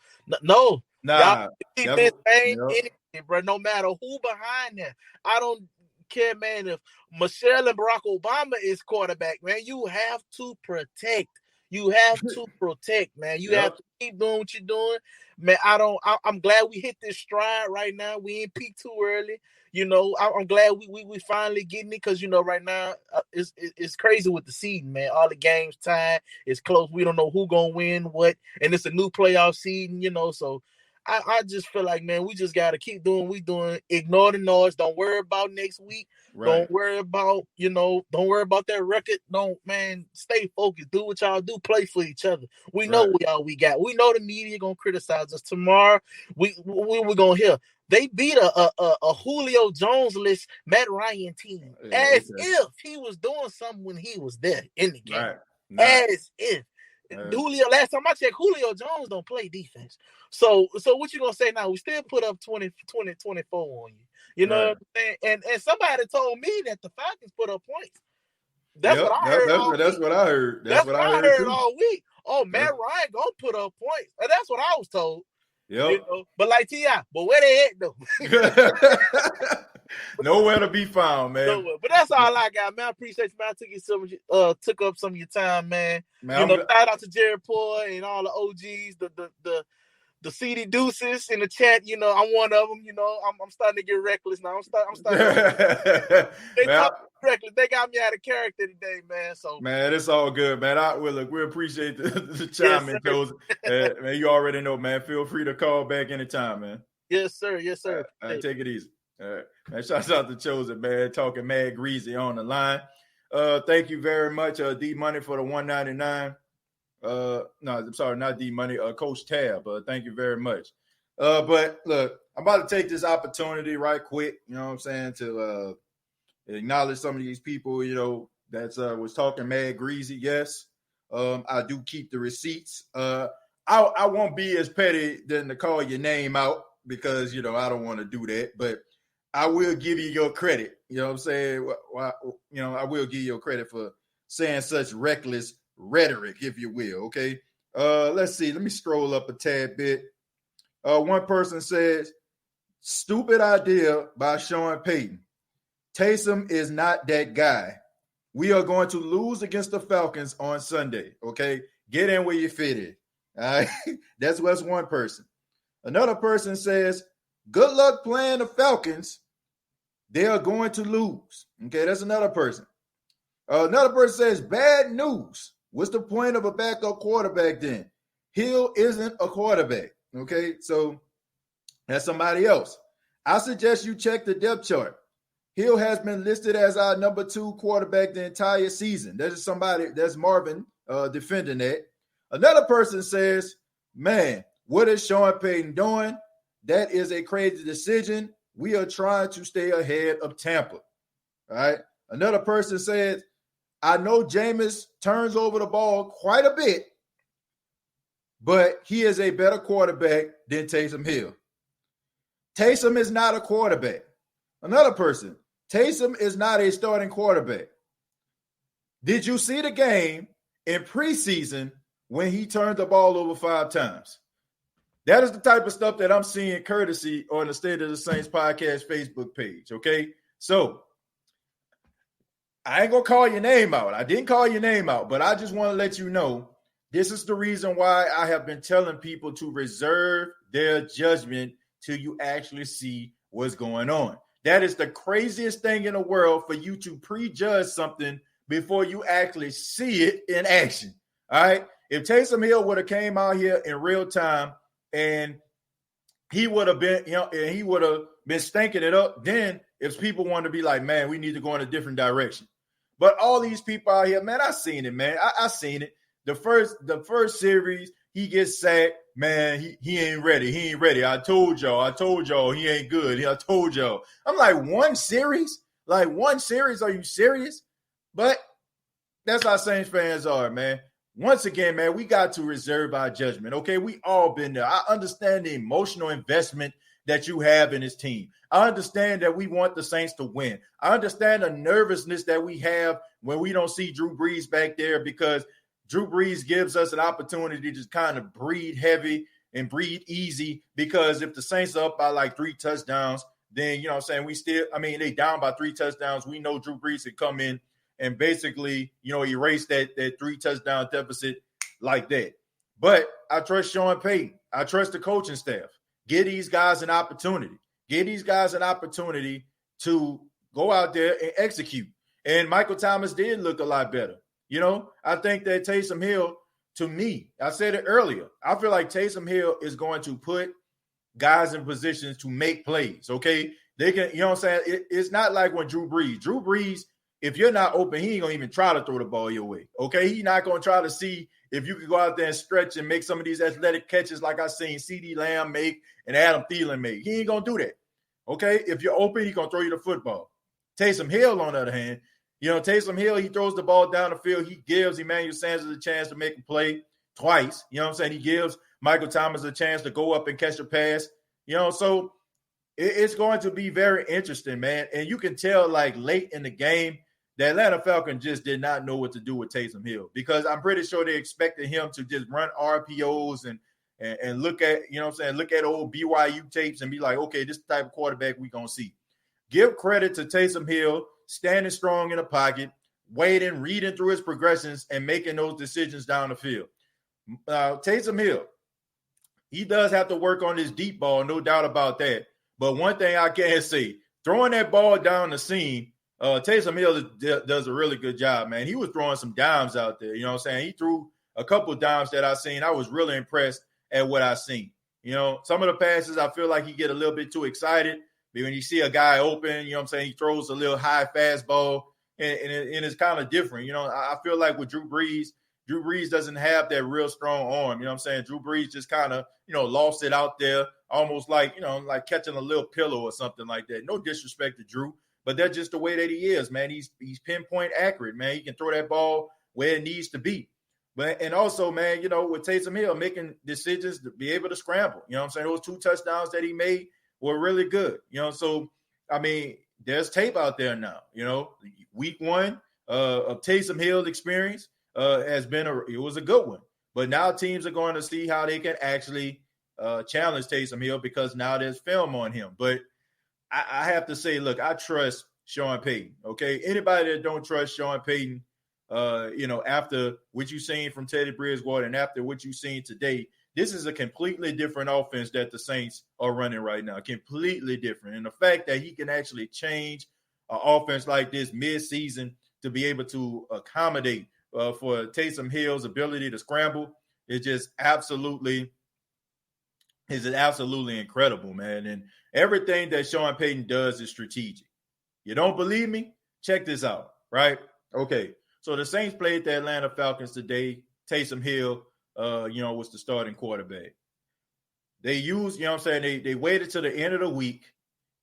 Y'all keep this thing in it, bro. No matter who behind that, I don't care, man. If Michelle and Barack Obama is quarterback, man, you have to protect. You have to protect, man. You have to keep doing what you're doing, man. I'm glad we hit this stride right now. We ain't peaked too early. I'm glad we finally getting it because right now it's crazy with the seeding, man. All the games tied. It's close. We don't know who gonna win what, and it's a new playoff seeding. So I just feel like, man, we just got to keep doing what we doing. Ignore the noise. Don't worry about next week. Right. Don't worry about, don't worry about that record. Don't, man, stay focused. Do what y'all do. Play for each other. We know we got. We know the media going to criticize us. Tomorrow, we're going to hear. They beat a Julio Jones-less Matt Ryan team as if he was doing something when he was there in the game. Right. As if. Julio, last time I checked, Julio Jones don't play defense. So what you gonna say now? We still put up 24 on you. You know what I'm saying? And somebody told me that the Falcons put up points. That's what I heard. That's what I heard. That's what I heard all week. Oh, Matt Ryan gonna put up points. And that's what I was told. Yep. But like T.I., but where they at though? Nowhere to be found, man. Nowhere. But that's all I got, man. I appreciate you, man. Took up some of your time, man. Shout out to Jared Poy and all the OGs, the CD Deuces in the chat. I'm one of them. I'm starting to get reckless now. I'm starting. They talk reckless. They got me out of character today, man. So man, it's all good, man. We appreciate the chime in, Joseph. Man, you already know, man. Feel free to call back anytime, man. Yes, sir. Yes, sir. Take it easy. All right. Man, shout out to Chosen, man. Talking mad greasy on the line. Thank you very much, D Money, for the $1.99. No, I'm sorry, not D Money, Coach Tab. Thank you very much. But look, I'm about to take this opportunity right quick, you know what I'm saying, to acknowledge some of these people, that was talking mad greasy. Yes, I do keep the receipts. I won't be as petty than to call your name out. because, you know, I don't want to do that. But I will give you your credit. You know what I'm saying? You know, I will give you your credit for saying such reckless rhetoric, if you will. Okay. Let's see. Let me scroll up a tad bit. One person says, stupid idea by Sean Payton. Taysom is not that guy. We are going to lose against the Falcons on Sunday. Okay. Get in where you fit in. All right. That's one person. Another person says, good luck playing the Falcons. They are going to lose. Okay. That's another person. Another person says, bad news. What's the point of a backup quarterback then? Hill isn't a quarterback. Okay. So that's somebody else. I suggest you check the depth chart. Hill has been listed as our number 2 quarterback the entire season. That's Marvin defending that. Another person says, man, what is Sean Payton doing? That is a crazy decision. We are trying to stay ahead of Tampa. All right. Another person says, I know Jameis turns over the ball quite a bit, but he is a better quarterback than Taysom Hill. Taysom is not a quarterback. Another person, Taysom is not a starting quarterback. Did you see the game in preseason when he turned the ball over 5 times? That is the type of stuff that I'm seeing courtesy on the State of the Saints podcast Facebook page, okay? So I ain't going to call your name out. I didn't call your name out, but I just want to let you know this is the reason why I have been telling people to reserve their judgment till you actually see what's going on. That is the craziest thing in the world, for you to prejudge something before you actually see it in action. All right. If Taysom Hill would have came out here in real time and he would have been, and he would have been stinking it up, then if people want to be like, man, we need to go in a different direction. But all these people out here, man, I seen it, man. I seen it. The first series, he gets sacked. Man, he ain't ready. He ain't ready. I told y'all he ain't good. I told y'all. I'm like, one series? Like, one series? Are you serious? But that's how Saints fans are, man. Once again, man, we got to reserve our judgment, okay? We all been there. I understand the emotional investment that you have in this team. I understand that we want the Saints to win. I understand the nervousness that we have when we don't see Drew Brees back there, because Drew Brees gives us an opportunity to just kind of breathe heavy and breathe easy, because if the Saints are up by like 3 touchdowns, then, you know what I'm saying, they down by 3 touchdowns. We know Drew Brees could come in and basically, erase that 3 touchdown deficit like that. But I trust Sean Payton. I trust the coaching staff. Give these guys an opportunity. Give these guys an opportunity to go out there and execute. And Michael Thomas did look a lot better. I think that Taysom Hill, to me, I said it earlier, I feel like Taysom Hill is going to put guys in positions to make plays, okay? They can, you know what I'm saying? It's not like when Drew Brees, if you're not open, he ain't going to even try to throw the ball your way, okay? He's not going to try to see if you can go out there and stretch and make some of these athletic catches like I seen CeeDee Lamb make and Adam Thielen make. He ain't going to do that, okay? If you're open, he's going to throw you the football. Taysom Hill, on the other hand, Taysom Hill, he throws the ball down the field. He gives Emmanuel Sanders a chance to make a play twice. You know what I'm saying? He gives Michael Thomas a chance to go up and catch a pass. So it's going to be very interesting, man. And you can tell, like, late in the game, the Atlanta Falcons just did not know what to do with Taysom Hill, because I'm pretty sure they expected him to just run RPOs and look at, look at old BYU tapes and be like, okay, this is the type of quarterback we're going to see. Give credit to Taysom Hill, standing strong in the pocket, waiting, reading through his progressions, and making those decisions down the field. Taysom Hill, he does have to work on his deep ball, no doubt about that. But one thing I can say, throwing that ball down the seam, Taysom Hill does a really good job, man. He was throwing some dimes out there, you know what I'm saying? He threw a couple of dimes that I seen. I was really impressed at what I seen. Some of the passes, I feel like he get a little bit too excited. When you see a guy open, you know what I'm saying, he throws a little high fastball, and it's kind of different. I feel like with Drew Brees doesn't have that real strong arm. You know what I'm saying? Drew Brees just kind of, lost it out there, almost like, like catching a little pillow or something like that. No disrespect to Drew, but that's just the way that he is, man. He's pinpoint accurate, man. He can throw that ball where it needs to be. But and also, man, you know, with Taysom Hill making decisions to be able to scramble. You know what I'm saying? Those 2 touchdowns that he made were really good. You know, so I mean, there's tape out there now. You know, week 1 of Taysom Hill experience has been it was a good one. But now teams are going to see how they can actually challenge Taysom Hill because now there's film on him. But I have to say, look, I trust Sean Payton. Okay, anybody that don't trust Sean Payton, you know, after what you've seen from Teddy Bridgewater and after what you've seen today, this is a completely different offense that the Saints are running right now. Completely different. And the fact that he can actually change an offense like this mid-season to be able to accommodate for Taysom Hill's ability to scramble is just absolutely incredible, man. And everything that Sean Payton does is strategic. You don't believe me? Check this out, right? Okay. So the Saints played the Atlanta Falcons today. Taysom Hill, you know, was the starting quarterback. They used, you know what I'm saying, they waited till the end of the week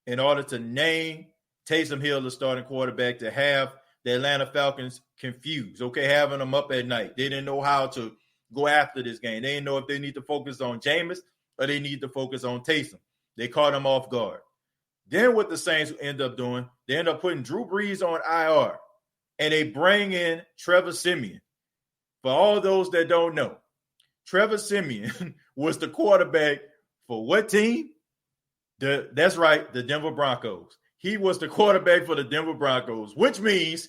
in order to name Taysom Hill the starting quarterback to have the Atlanta Falcons confused, okay, having them up at night. They didn't know how to go after this game. They didn't know if they need to focus on Jameis or they need to focus on Taysom. They caught him off guard. Then what the Saints end up doing, they end up putting Drew Brees on IR, and they bring in Trevor Siemian. For all those that don't know, Trevor Siemian was the quarterback for what team? That's right, the Denver Broncos. He was the quarterback for the Denver Broncos, which means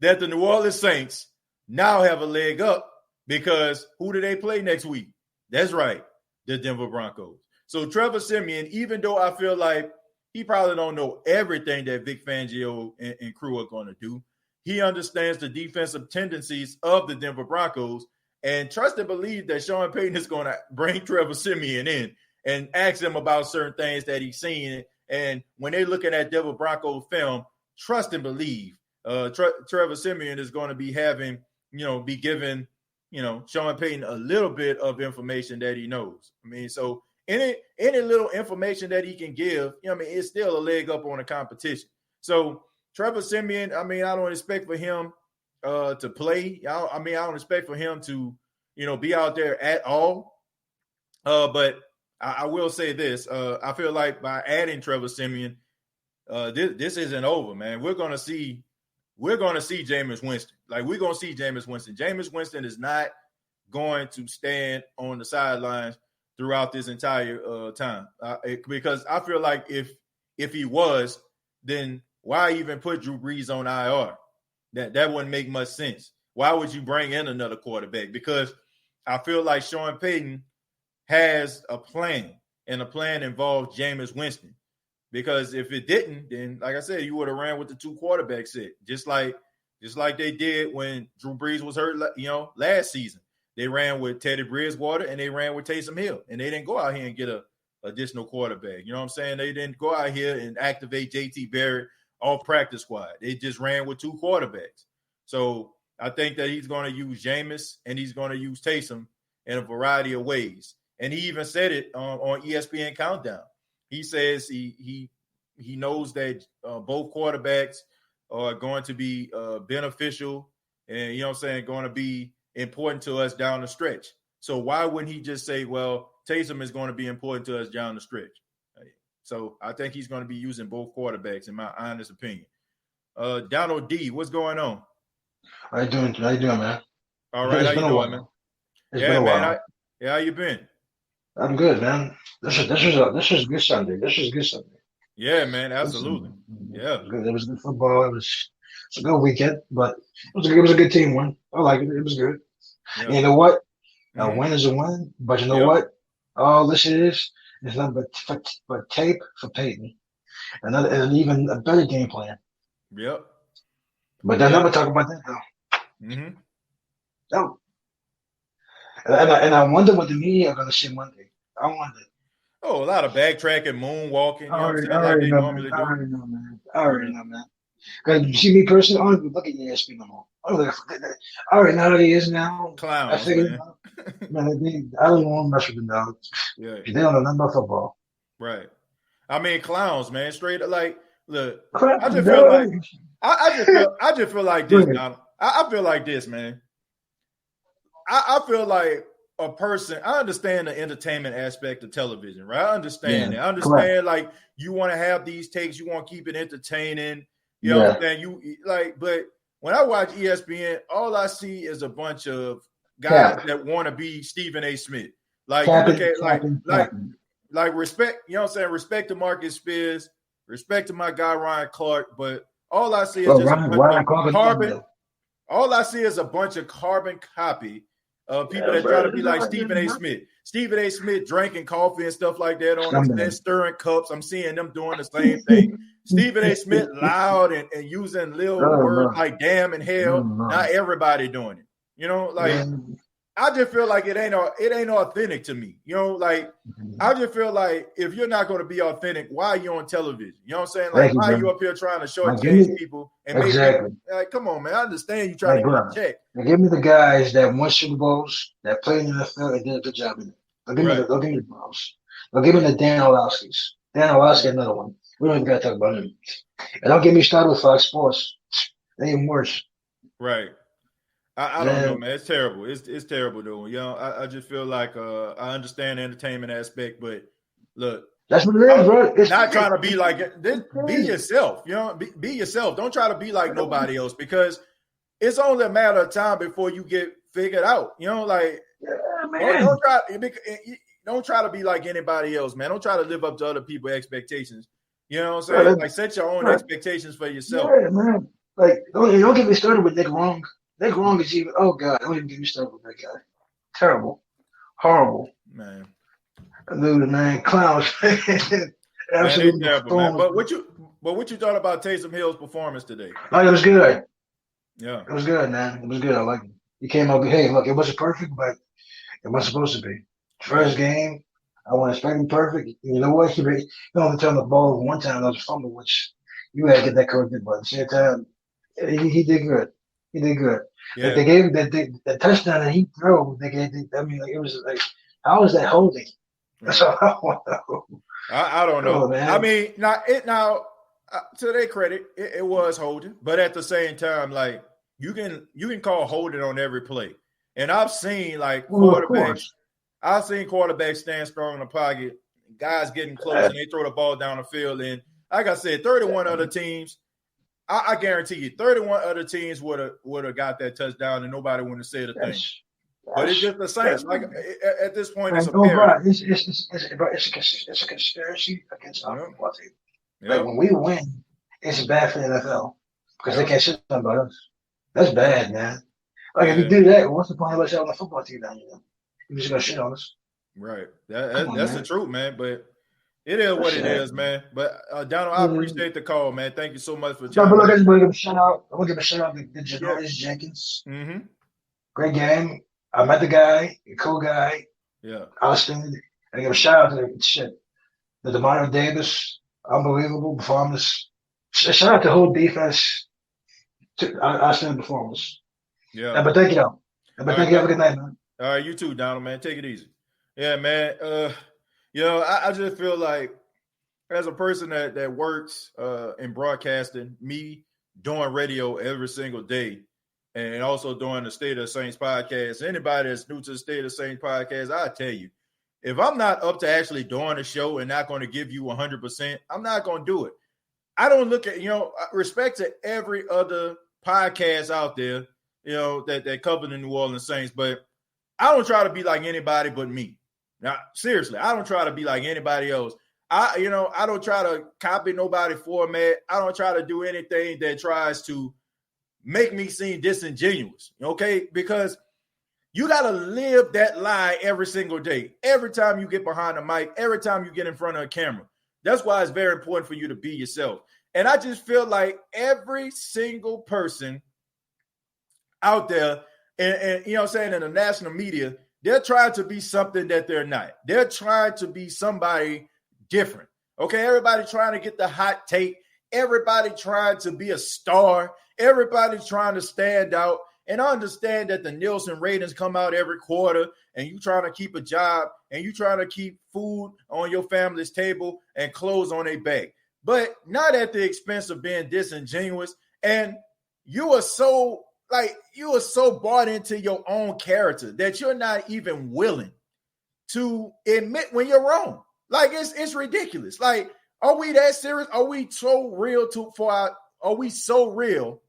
that the New Orleans Saints now have a leg up because who do they play next week? That's right, the Denver Broncos. So Trevor Siemian, even though I feel like he probably don't know everything that Vic Fangio and crew are going to do, he understands the defensive tendencies of the Denver Broncos and trust and believe that Sean Payton is going to bring Trevor Siemian in and ask him about certain things that he's seen. And when they're looking at Denver Broncos film, trust and believe Trevor Siemian is going to be having, you know, be giving, you know, Sean Payton a little bit of information that he knows. I mean, so any little information that he can give, you know, I mean, it's still a leg up on the competition. So Trevor Siemian, I mean, I don't expect for him to play. I don't expect for him to, you know, be out there at all. But I will say this. I feel like by adding Trevor Siemian, this isn't over, man. We're gonna see Jameis Winston. Like, we're gonna see Jameis Winston. Jameis Winston is not going to stand on the sidelines throughout this entire time. Because I feel like if he was, then why even put Drew Brees on IR? That wouldn't make much sense. Why would you bring in another quarterback? Because I feel like Sean Payton has a plan, and the plan involves Jameis Winston. Because if it didn't, then like I said, you would have ran with the 2 quarterback set, just like they did when Drew Brees was hurt, you know, last season. They ran with Teddy Bridgewater and they ran with Taysom Hill, and they didn't go out here and get a additional quarterback. You know what I'm saying? They didn't go out here and activate JT Barrett off practice squad. They just ran with 2 quarterbacks. So I think that he's going to use Jameis and he's going to use Taysom in a variety of ways. And he even said it on ESPN Countdown. He says he knows that both quarterbacks are going to be beneficial and, you know what I'm saying, going to be important to us down the stretch. So why wouldn't he just say, well, Taysom is going to be important to us down the stretch? So I think he's going to be using both quarterbacks, in my honest opinion. Donald D, what's going on? How you doing, man? All right, how you doing, man? Yeah, man. How you been? I'm good, man. This is good Sunday. This is good Sunday. Yeah, man, absolutely. Yeah, it was good football. It's a good weekend, but it was a good team win. I like it. It was good. Yeah. You know what? A win is a win, but you know what? All this is nothing but tape for Peyton, and even a better game plan. Yep. But then I'm gonna talk about that though. Mm-hmm. No. And I wonder what the media are gonna say Monday. I wonder. Oh, a lot of backtracking, moonwalking. I already know, man. I already know, man. Because you see me personally, I don't even look at ESPN no more. I already know how he is now. Clowns, I figured, man. I don't want to mess with them, dog. Yeah. They don't know nothing about football. Right. I mean, clowns, man. Straight up, like, look. I just feel like this, Donald. I feel like this, man. I feel like a person, I understand the entertainment aspect of television, right? I understand it. I understand like you want to have these takes, you want to keep it entertaining. You know what I'm saying? You like, but when I watch ESPN, all I see is a bunch of guys that want to be Stephen A. Smith. Like you look at like respect, you know what I'm saying? Respect to Marcus Spears, respect to my guy Ryan Clark, but all I see is just a bunch of carbon. All I see is a bunch of carbon copy of people that try to be like Stephen A. Smith. Stephen A. Smith drinking coffee and stuff like that on and stirring cups. I'm seeing them doing the same thing. Stephen A. Smith loud and using little words like damn and hell. Not everybody doing it. You know, like I just feel like it ain't authentic to me. You know, like I just feel like if you're not going to be authentic, why are you on television? You know what I'm saying? Like why are you up here trying to shortchange people and make people, like, come on, man. I understand you trying to get a check. Now give me the guys that won Super Bowls, that played in the NFL and did a good job in it. Don't give me the Browns. Don't give me the Dan Orlovsky's. Dan Orlovsky, another one. We don't even got to talk about him. And don't get me started with Fox Sports. They even worse. Right. I don't know, man. It's terrible. It's terrible, though. You know, I just feel like I understand the entertainment aspect, but look, that's what it is, bro. It's not trying to be like be yourself. You know, be yourself. Don't try to be like nobody else because it's only a matter of time before you get figured out. You know, like don't try to be like anybody else, man. Don't try to live up to other people's expectations. You know what I'm saying? Like set your own expectations for yourself. Yeah, man. Like don't get me started with Nick Wrong. Nick Wrong is even. Oh God, don't even get me started with that guy. Terrible, horrible, man. Dude, man, clowns. Absolutely terrible, man. But what you thought about Taysom Hill's performance today? Oh, it was good. Yeah, it was good, man. It was good. I like it. He came out. Hey, look, it wasn't perfect, but it was supposed to be. First game, I wasn't expecting perfect. You know what? He only turned the ball one time. That was a fumble, which you had to get that corrected. But at the same time, he did good. He did good. Yeah. Like they gave him the touchdown that he threw. They gave. I mean, like, it was like, how is that holding? That's all I want to know. I don't know. Oh, I mean, now to their credit, it was holding, but at the same time, like you can call holding on every play. And I've seen like quarterbacks. I've seen quarterbacks stand strong in the pocket, guys getting close, and they throw the ball down the field. And like I said, 31 other teams. I guarantee you, 31 other teams would have got that touchdown, and nobody would have said a thing. But it's just the Saints. Like at this point, it's a it's a conspiracy against our football team. Like when we win, it's bad for the NFL because they can't shit about us. That's bad, man. Like if you do that, what's the point of us having a football team down here? You're just gonna shit on us. Right. That's the truth, man. But it is what it is, man. But Donald, I appreciate the call, man. Thank you so much for joining. I just want to give a shout out. I want to give a shout out to Janoris Jenkins. Mm-hmm. Great game. I met the guy, a cool guy. Yeah. Outstanding. I give a shout out to the Demario Davis, unbelievable performance. Shout out to the whole defense. Outstanding performance. Yeah. But thank you. But thank you. Have a good night, man. All right, you too, Donald, man. Take it easy. Yeah, man. You know, I just feel like as a person that works in broadcasting, me doing radio every single day, and also doing the State of the Saints podcast, anybody that's new to the State of the Saints podcast, I tell you, if I'm not up to actually doing a show and not going to give you 100%, I'm not going to do it. I don't look at, respect to every other podcast out there, that cover the New Orleans Saints, but I don't try to be like anybody but me. Now, seriously, I don't try to be like anybody else. I don't try to copy nobody's format. I don't try to do anything that tries to make me seem disingenuous, okay? Because you got to live that lie every single day. Every time you get behind the mic, every time you get in front of a camera. That's why it's very important for you to be yourself. And I just feel like every single person out there, and you know what I'm saying, in the national media, they're trying to be something that they're not. They're trying to be somebody different. Okay, everybody trying to get the hot take. Everybody trying to be a star. Everybody trying to stand out. And I understand that the Nielsen ratings come out every quarter, and you trying to keep a job, and you trying to keep food on your family's table and clothes on their back. But not at the expense of being disingenuous. And you are so, like you are so bought into your own character that you're not even willing to admit when you're wrong. Like it's ridiculous. Like, are we that serious? Are we so real are we so real?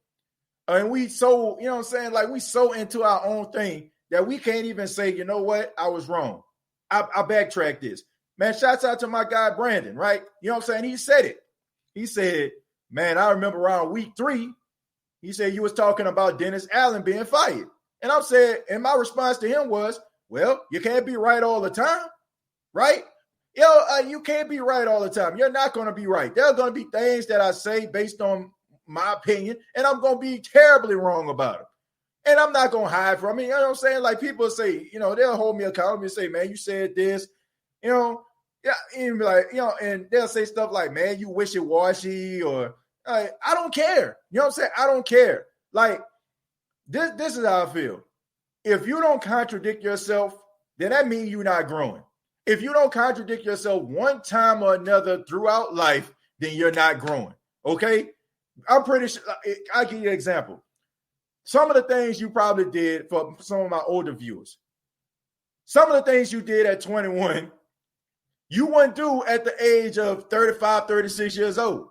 And we so, you know what I'm saying? Like we so into our own thing that we can't even say, you know what? I was wrong. I backtrack this. Man, shouts out to my guy Brandon, right? You know what I'm saying? He said it. He said, man, I remember around week 3, he said you was talking about Dennis Allen being fired. And I'm saying, and my response to him was, well, you can't be right all the time, right? You can't be right all the time. You're not going to be right. There are going to be things that I say based on my opinion, and I'm going to be terribly wrong about it. And I'm not going to hide from it. You know what I'm saying? Like people say, they'll hold me accountable and say, man, you said this, yeah, and be like, and they'll say stuff like, man, you wishy-washy, or I don't care. You know what I'm saying? I don't care. Like this is how I feel. If you don't contradict yourself, then that means you're not growing. If you don't contradict yourself one time or another throughout life, then you're not growing. Okay? I'm pretty sure. I'll give you an example. Some of the things you probably did for some of my older viewers, some of the things you did at 21, you wouldn't do at the age of 35, 36 years old.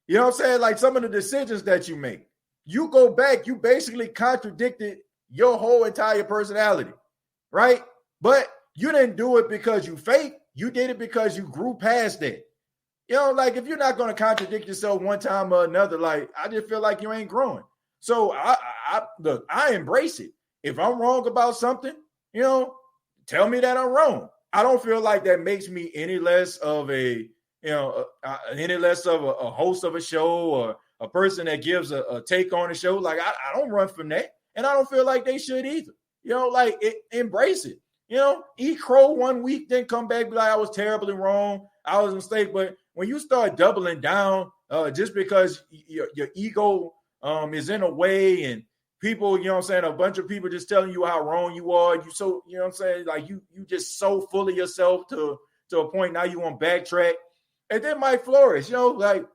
You know what I'm saying? Like some of the decisions that you make, you go back, you basically contradicted your whole entire personality, right? But you didn't do it because you fake. You did it because you grew past that. Like if you're not going to contradict yourself one time or another, like I just feel like you ain't growing. So I embrace it. If I'm wrong about something, tell me that I'm wrong. I don't feel like that makes me any less of a host of a show or a person that gives a take on the show. Like I don't run from that, and I don't feel like they should either. Embrace it. Eat crow one week, then come back, be like, I was terribly wrong. I was a mistake. But when you start doubling down just because your ego is in a way and people, a bunch of people just telling you how wrong you are. You so, like you just so full of yourself to a point now you want to backtrack. And then Mike Flores, like,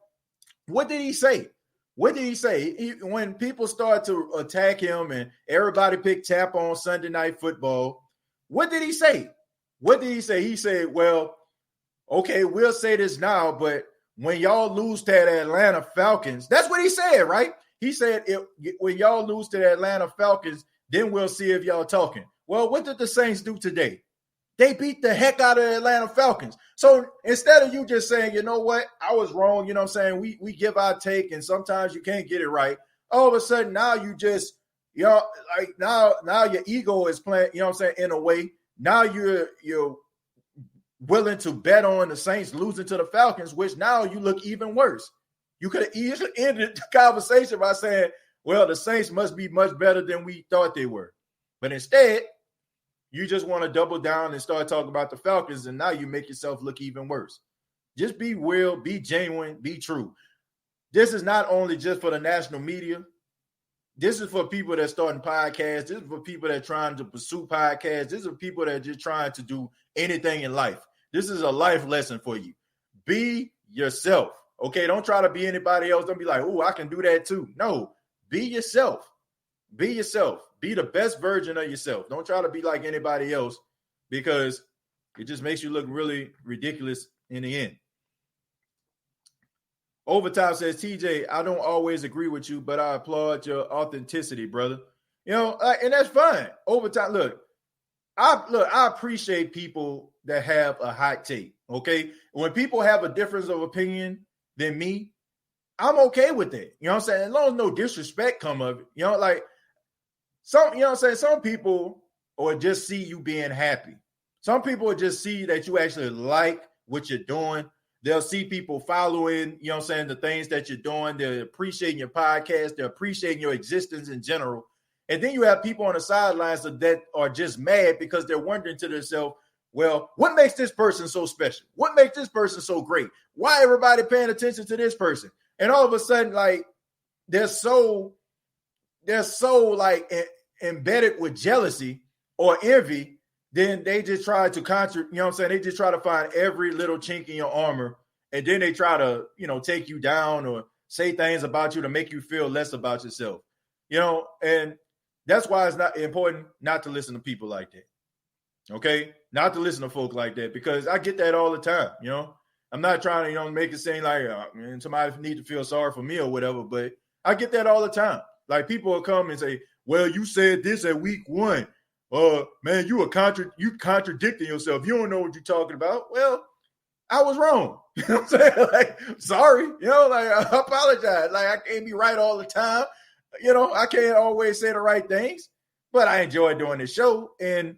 what did he say? What did he say? When people start to attack him and everybody picked Tampa on Sunday Night Football, what did he say? What did he say? He said, well, okay, we'll say this now, but when y'all lose to the Atlanta Falcons, that's what he said, right? He said, when y'all lose to the Atlanta Falcons, then we'll see if y'all talking. Well, what did the Saints do today? They beat the heck out of the Atlanta Falcons. So instead of you just saying, you know what, I was wrong, you know what I'm saying? We give our take and sometimes you can't get it right. All of a sudden now you just, like now your ego is playing, you know what I'm saying, in a way. Now you're willing to bet on the Saints losing to the Falcons, which now you look even worse. You could have easily ended the conversation by saying, well, the Saints must be much better than we thought they were. But instead, you just want to double down and start talking about the Falcons, and now you make yourself look even worse. Just be real, be genuine, be true. This is not only just for the national media. This is for people that are starting podcasts. This is for people that are trying to pursue podcasts. This is for people that are just trying to do anything in life. This is a life lesson for you. Be yourself. Okay, don't try to be anybody else. Don't be like, oh, I can do that too. No, be yourself. Be yourself. Be the best version of yourself. Don't try to be like anybody else because it just makes you look really ridiculous in the end. Overtime says, TJ, I don't always agree with you, but I applaud your authenticity, brother. And that's fine. Overtime, look, I appreciate people that have a hot take, okay? When people have a difference of opinion than me, I'm okay with that. You know what I'm saying? As long as no disrespect come of it. Like some, some people or just see you being happy. Some people will just see that you actually like what you're doing. They'll see people following, the things that you're doing. They're appreciating your podcast. They're appreciating your existence in general. And then you have people on the sidelines that are just mad because they're wondering to themselves, well, what makes this person so special? What makes this person so great? Why everybody paying attention to this person? And all of a sudden, like, they're so like embedded with jealousy or envy, then they just try to they just try to find every little chink in your armor, and then they try to, take you down or say things about you to make you feel less about yourself. And That's why it's not important not to listen to people like that. Okay? Not to listen to folk like that, because I get that all the time, you know? I'm not trying to, make it seem like somebody need to feel sorry for me or whatever, but I get that all the time. Like, people will come and say, well, you said this at week 1. Man, you contradicting yourself. You don't know what you're talking about. Well, I was wrong. You know what I'm saying? Like, sorry. I apologize. Like, I can't be right all the time. I can't always say the right things, but I enjoy doing this show, and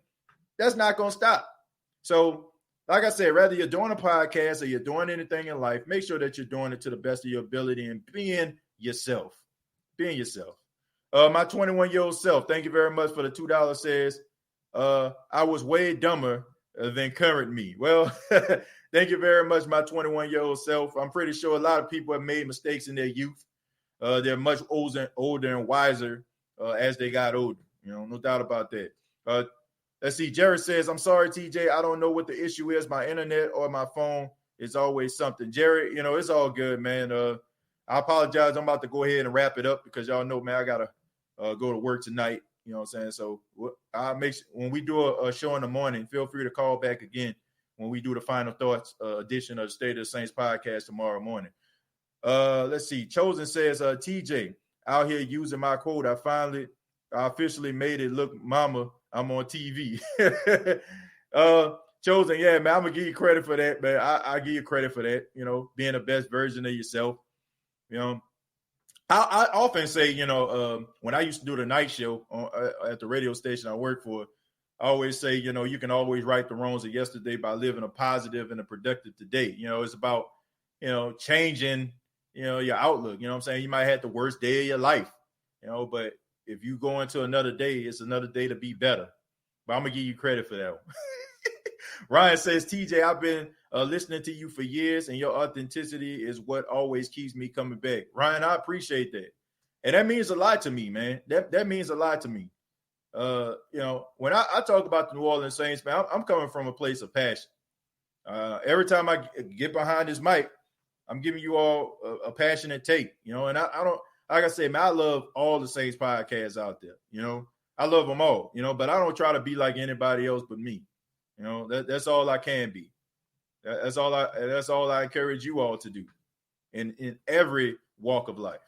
that's not going to stop. So, like I said, whether you're doing a podcast or you're doing anything in life, make sure that you're doing it to the best of your ability and being yourself. Being yourself. My 21-year-old self, thank you very much for the $2, says, I was way dumber than current me. Well, thank you very much, my 21-year-old self. I'm pretty sure a lot of people have made mistakes in their youth. They're much older and wiser as they got older. No doubt about that. Let's see. Jared says, I'm sorry, TJ. I don't know what the issue is. My internet or my phone is always something. Jared, it's all good, man. I apologize. I'm about to go ahead and wrap it up because y'all know, man, I got to go to work tonight. You know what I'm saying? So when we do a show in the morning, feel free to call back again when we do the final thoughts edition of the State of the Saints podcast tomorrow morning. Let's see. Chosen says, TJ, out here using my quote. I officially made it look, mama, I'm on TV. Chosen, yeah, man, I'm going to give you credit for that, man. I give you credit for that, being the best version of yourself. I often say, when I used to do the night show at the radio station I work for, I always say, you can always right the wrongs of yesterday by living a positive and a productive today. It's about, changing, your outlook. You know what I'm saying? You might have the worst day of your life, but if you go into another day, it's another day to be better. But I'm going to give you credit for that one. Ryan says, TJ, I've been listening to you for years, and your authenticity is what always keeps me coming back. Ryan, I appreciate that. And that means a lot to me, man. That means a lot to me. When I talk about the New Orleans Saints, man, I'm coming from a place of passion. Every time I get behind this mic, I'm giving you all a passionate take, and I don't, like I said, man, I love all the Saints podcasts out there. I love them all, but I don't try to be like anybody else but me. That's all I can be. That's all I encourage you all to do in every walk of life.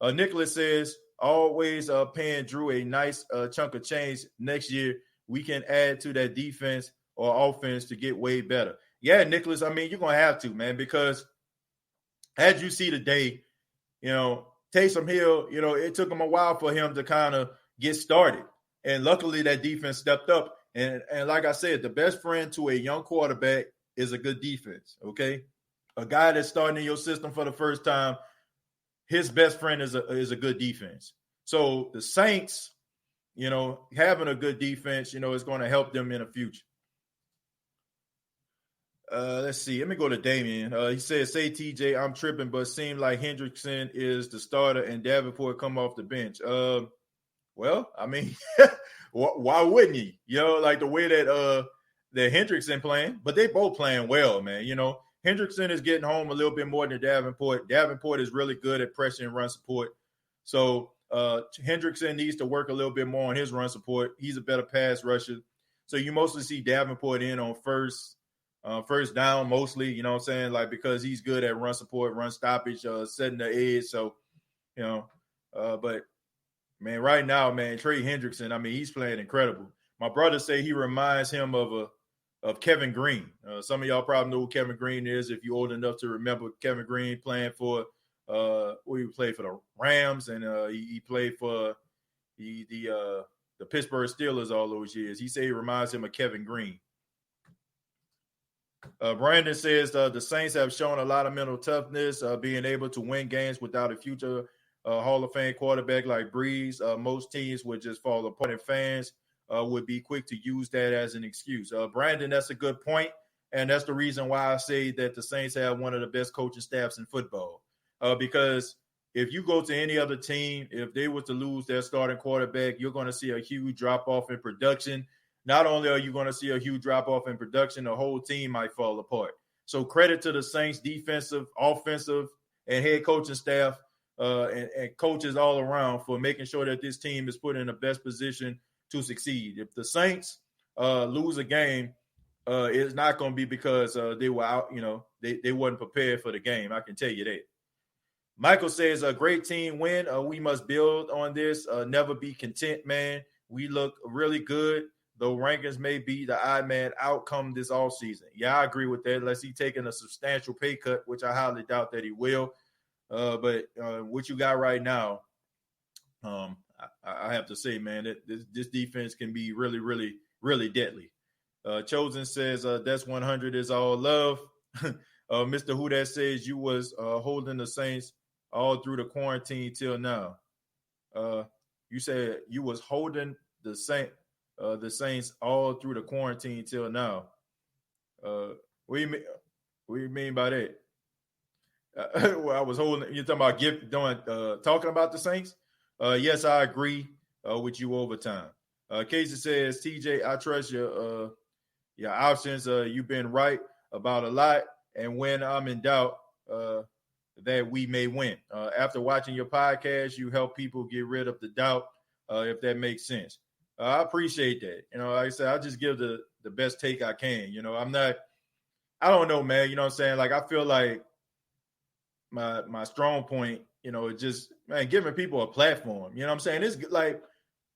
Nicholas says, always paying Drew a nice chunk of change next year. We can add to that defense or offense to get way better. Yeah, Nicholas, I mean, you're going to have to, man, because as you see today, Taysom Hill, it took him a while for him to kind of get started. And luckily that defense stepped up. And like I said, the best friend to a young quarterback is a good defense, okay? A guy that's starting in your system for the first time, his best friend is a good defense. So the Saints, having a good defense, is going to help them in the future. Let's see. Let me go to Damien. He says, say, TJ, I'm tripping, but seemed like Hendrickson is the starter and Davenport come off the bench. Well, I mean, why wouldn't he? Like the way that Hendrickson playing, but they both playing well, man. Hendrickson is getting home a little bit more than Davenport. Davenport is really good at pressure and run support. So Hendrickson needs to work a little bit more on his run support. He's a better pass rusher. So you mostly see Davenport in on first down mostly, you know what I'm saying? Like, because he's good at run support, run stoppage, setting the edge. So, but man, right now, man, Trey Hendrickson, I mean, he's playing incredible. My brother say he reminds him of Kevin Green. Some of y'all probably know who Kevin Green is if you're old enough to remember Kevin Green playing for he played for the Rams, and he played for the Pittsburgh Steelers all those years. He said he reminds him of Kevin Green. Brandon says the Saints have shown a lot of mental toughness, being able to win games without a future Hall of Fame quarterback like Breeze. Most teams would just fall apart, and fans would be quick to use that as an excuse. Brandon, that's a good point, and that's the reason why I say that the Saints have one of the best coaching staffs in football. Because if you go to any other team, if they were to lose their starting quarterback, you're going to see a huge drop-off in production. Not only are you going to see a huge drop-off in production, the whole team might fall apart. So credit to the Saints defensive, offensive, and head coaching staff and coaches all around for making sure that this team is put in the best position to succeed. If the Saints lose a game, it's not going to be because they were out, they wasn't prepared for the game. I can tell you that. Michael says, a great team win. We must build on this. Never be content, man. We look really good, though rankings may be the odd man outcome this offseason. Yeah, I agree with that. Unless he's taking a substantial pay cut, which I highly doubt that he will. But what you got right now, I have to say, man, that this defense can be really, really, really deadly. Chosen says, that's 100 is all love. Mr. Who that says you was holding the Saints all through the quarantine till now. You said you was holding the Saints all through the quarantine till now. What do you mean by that? Well, I was holding. You're talking about talking about the Saints? Yes, I agree with you over time. Casey says, TJ, I trust your options. You've been right about a lot, and when I'm in doubt, that we may win. After watching your podcast, you help people get rid of the doubt, if that makes sense. I appreciate that. Like I said, I just give the best take I can. I don't know, man. You know what I'm saying? Like, I feel like my strong point, it just, man, giving people a platform. You know what I'm saying? It's like,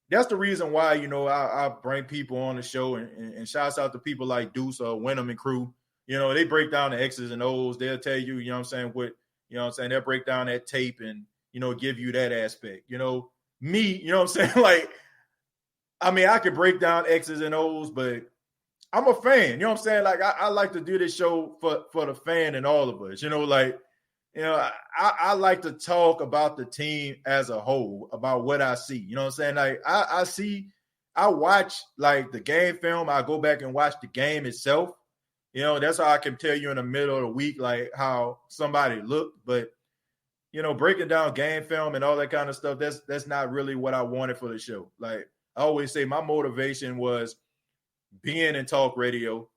that's the reason why, I bring people on the show and shouts out to people like Deuce or Wenham and crew. They break down the X's and O's. They'll tell you, you know what I'm saying, they'll break down that tape and, give you that aspect. Me, you know what I'm saying? Like, I mean, I could break down X's and O's, but I'm a fan. You know what I'm saying? Like, I like to do this show for the fan and all of us. I like to talk about the team as a whole, about what I see. You know what I'm saying? Like, I watch, like, the game film. I go back and watch the game itself. That's how I can tell you in the middle of the week, like, how somebody looked. But, breaking down game film and all that kind of stuff, that's not really what I wanted for the show. Like, I always say my motivation was being in talk radio,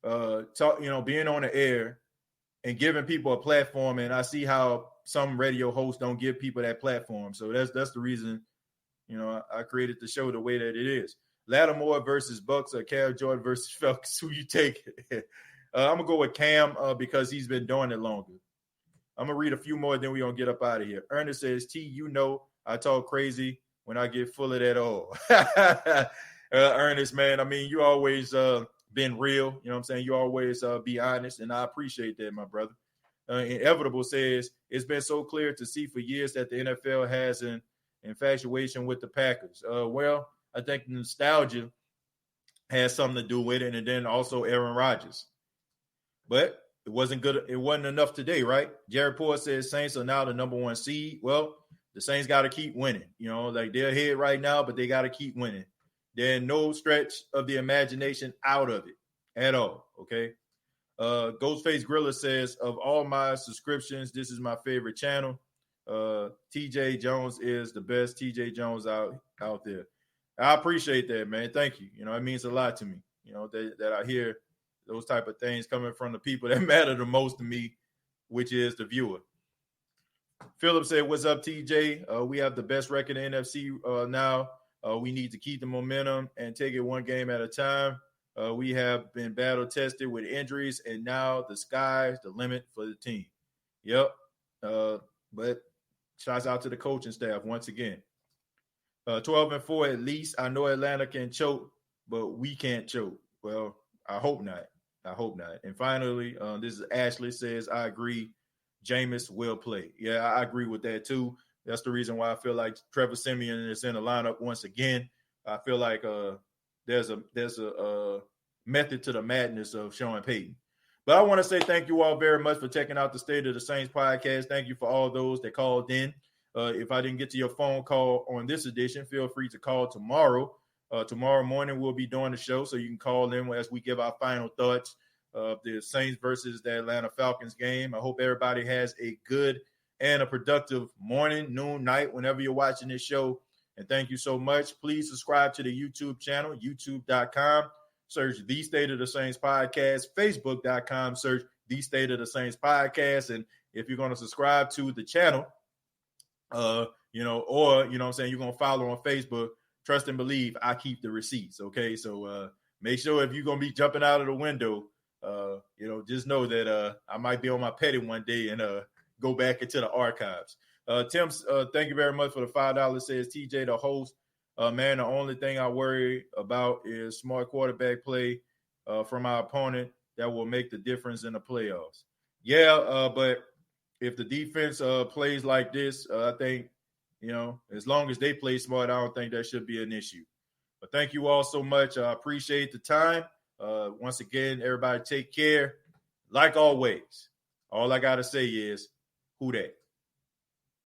being on the air and giving people a platform. And I see how some radio hosts don't give people that platform. So that's the reason, I created the show the way that it is. Lattimore versus Bucks or Cal Jordan versus Falcons. Who you take? I'm going to go with Cam because he's been doing it longer. I'm going to read a few more, then we're going to get up out of here. Ernest says, T, I talk crazy when I get full of that all. Ernest, man, I mean, you always been real. You know what I'm saying? You always be honest, and I appreciate that, my brother. Inevitable says, it's been so clear to see for years that the NFL has an infatuation with the Packers. Well, I think nostalgia has something to do with it, and then also Aaron Rodgers. But it wasn't good. It wasn't enough today, right? Jared Poor says Saints are now the number 1 seed. Well, the Saints got to keep winning. Like, they're ahead right now, but they got to keep winning. There's no stretch of the imagination out of it at all, okay? Ghostface Griller says, of all my subscriptions, this is my favorite channel. TJ Jones is the best TJ Jones out there. I appreciate that, man. Thank you. It means a lot to me, that I hear those type of things coming from the people that matter the most to me, which is the viewer. Philip said, what's up, TJ? We have the best record in NFC now. We need to keep the momentum and take it one game at a time. We have been battle tested with injuries, and now the sky's the limit for the team. Yep. But shouts out to the coaching staff once again. 12-4 at least. I know Atlanta can choke, but we can't choke. Well, I hope not. And finally, this is Ashley says, I agree. Jameis will play. Yeah, I agree with that too. That's the reason why I feel like Trevor Siemian is in the lineup once again. I feel like there's a method to the madness of Sean Payton. But I want to say thank you all very much for checking out the State of the Saints podcast. Thank you for all those that called in. If I didn't get to your phone call on this edition, feel free to call tomorrow. Tomorrow morning, we'll be doing the show, so you can call in as we give our final thoughts of the Saints versus the Atlanta Falcons game. I hope everybody has a good and a productive morning, noon, night, whenever you're watching this show. And thank you so much. Please subscribe to the YouTube channel, youtube.com. Search The State of the Saints Podcast. Facebook.com. Search The State of the Saints Podcast. And if you're going to subscribe to the channel, you know, or, you know what I'm saying, you're going to follow on Facebook, Trust and Believe, I Keep the Receipts, okay? So make sure if you're going to be jumping out of the window, you know, just know that I might be on my petty one day and go back into the archives. Tim, thank you very much for the $5. Says TJ, the host. Man, the only thing I worry about is smart quarterback play from our opponent that will make the difference in the playoffs. Yeah, but if the defense plays like this, I think, you know, as long as they play smart, I don't think that should be an issue. But thank you all so much. I appreciate the time. Once again, everybody take care. Like always, all I got to say is, who dat?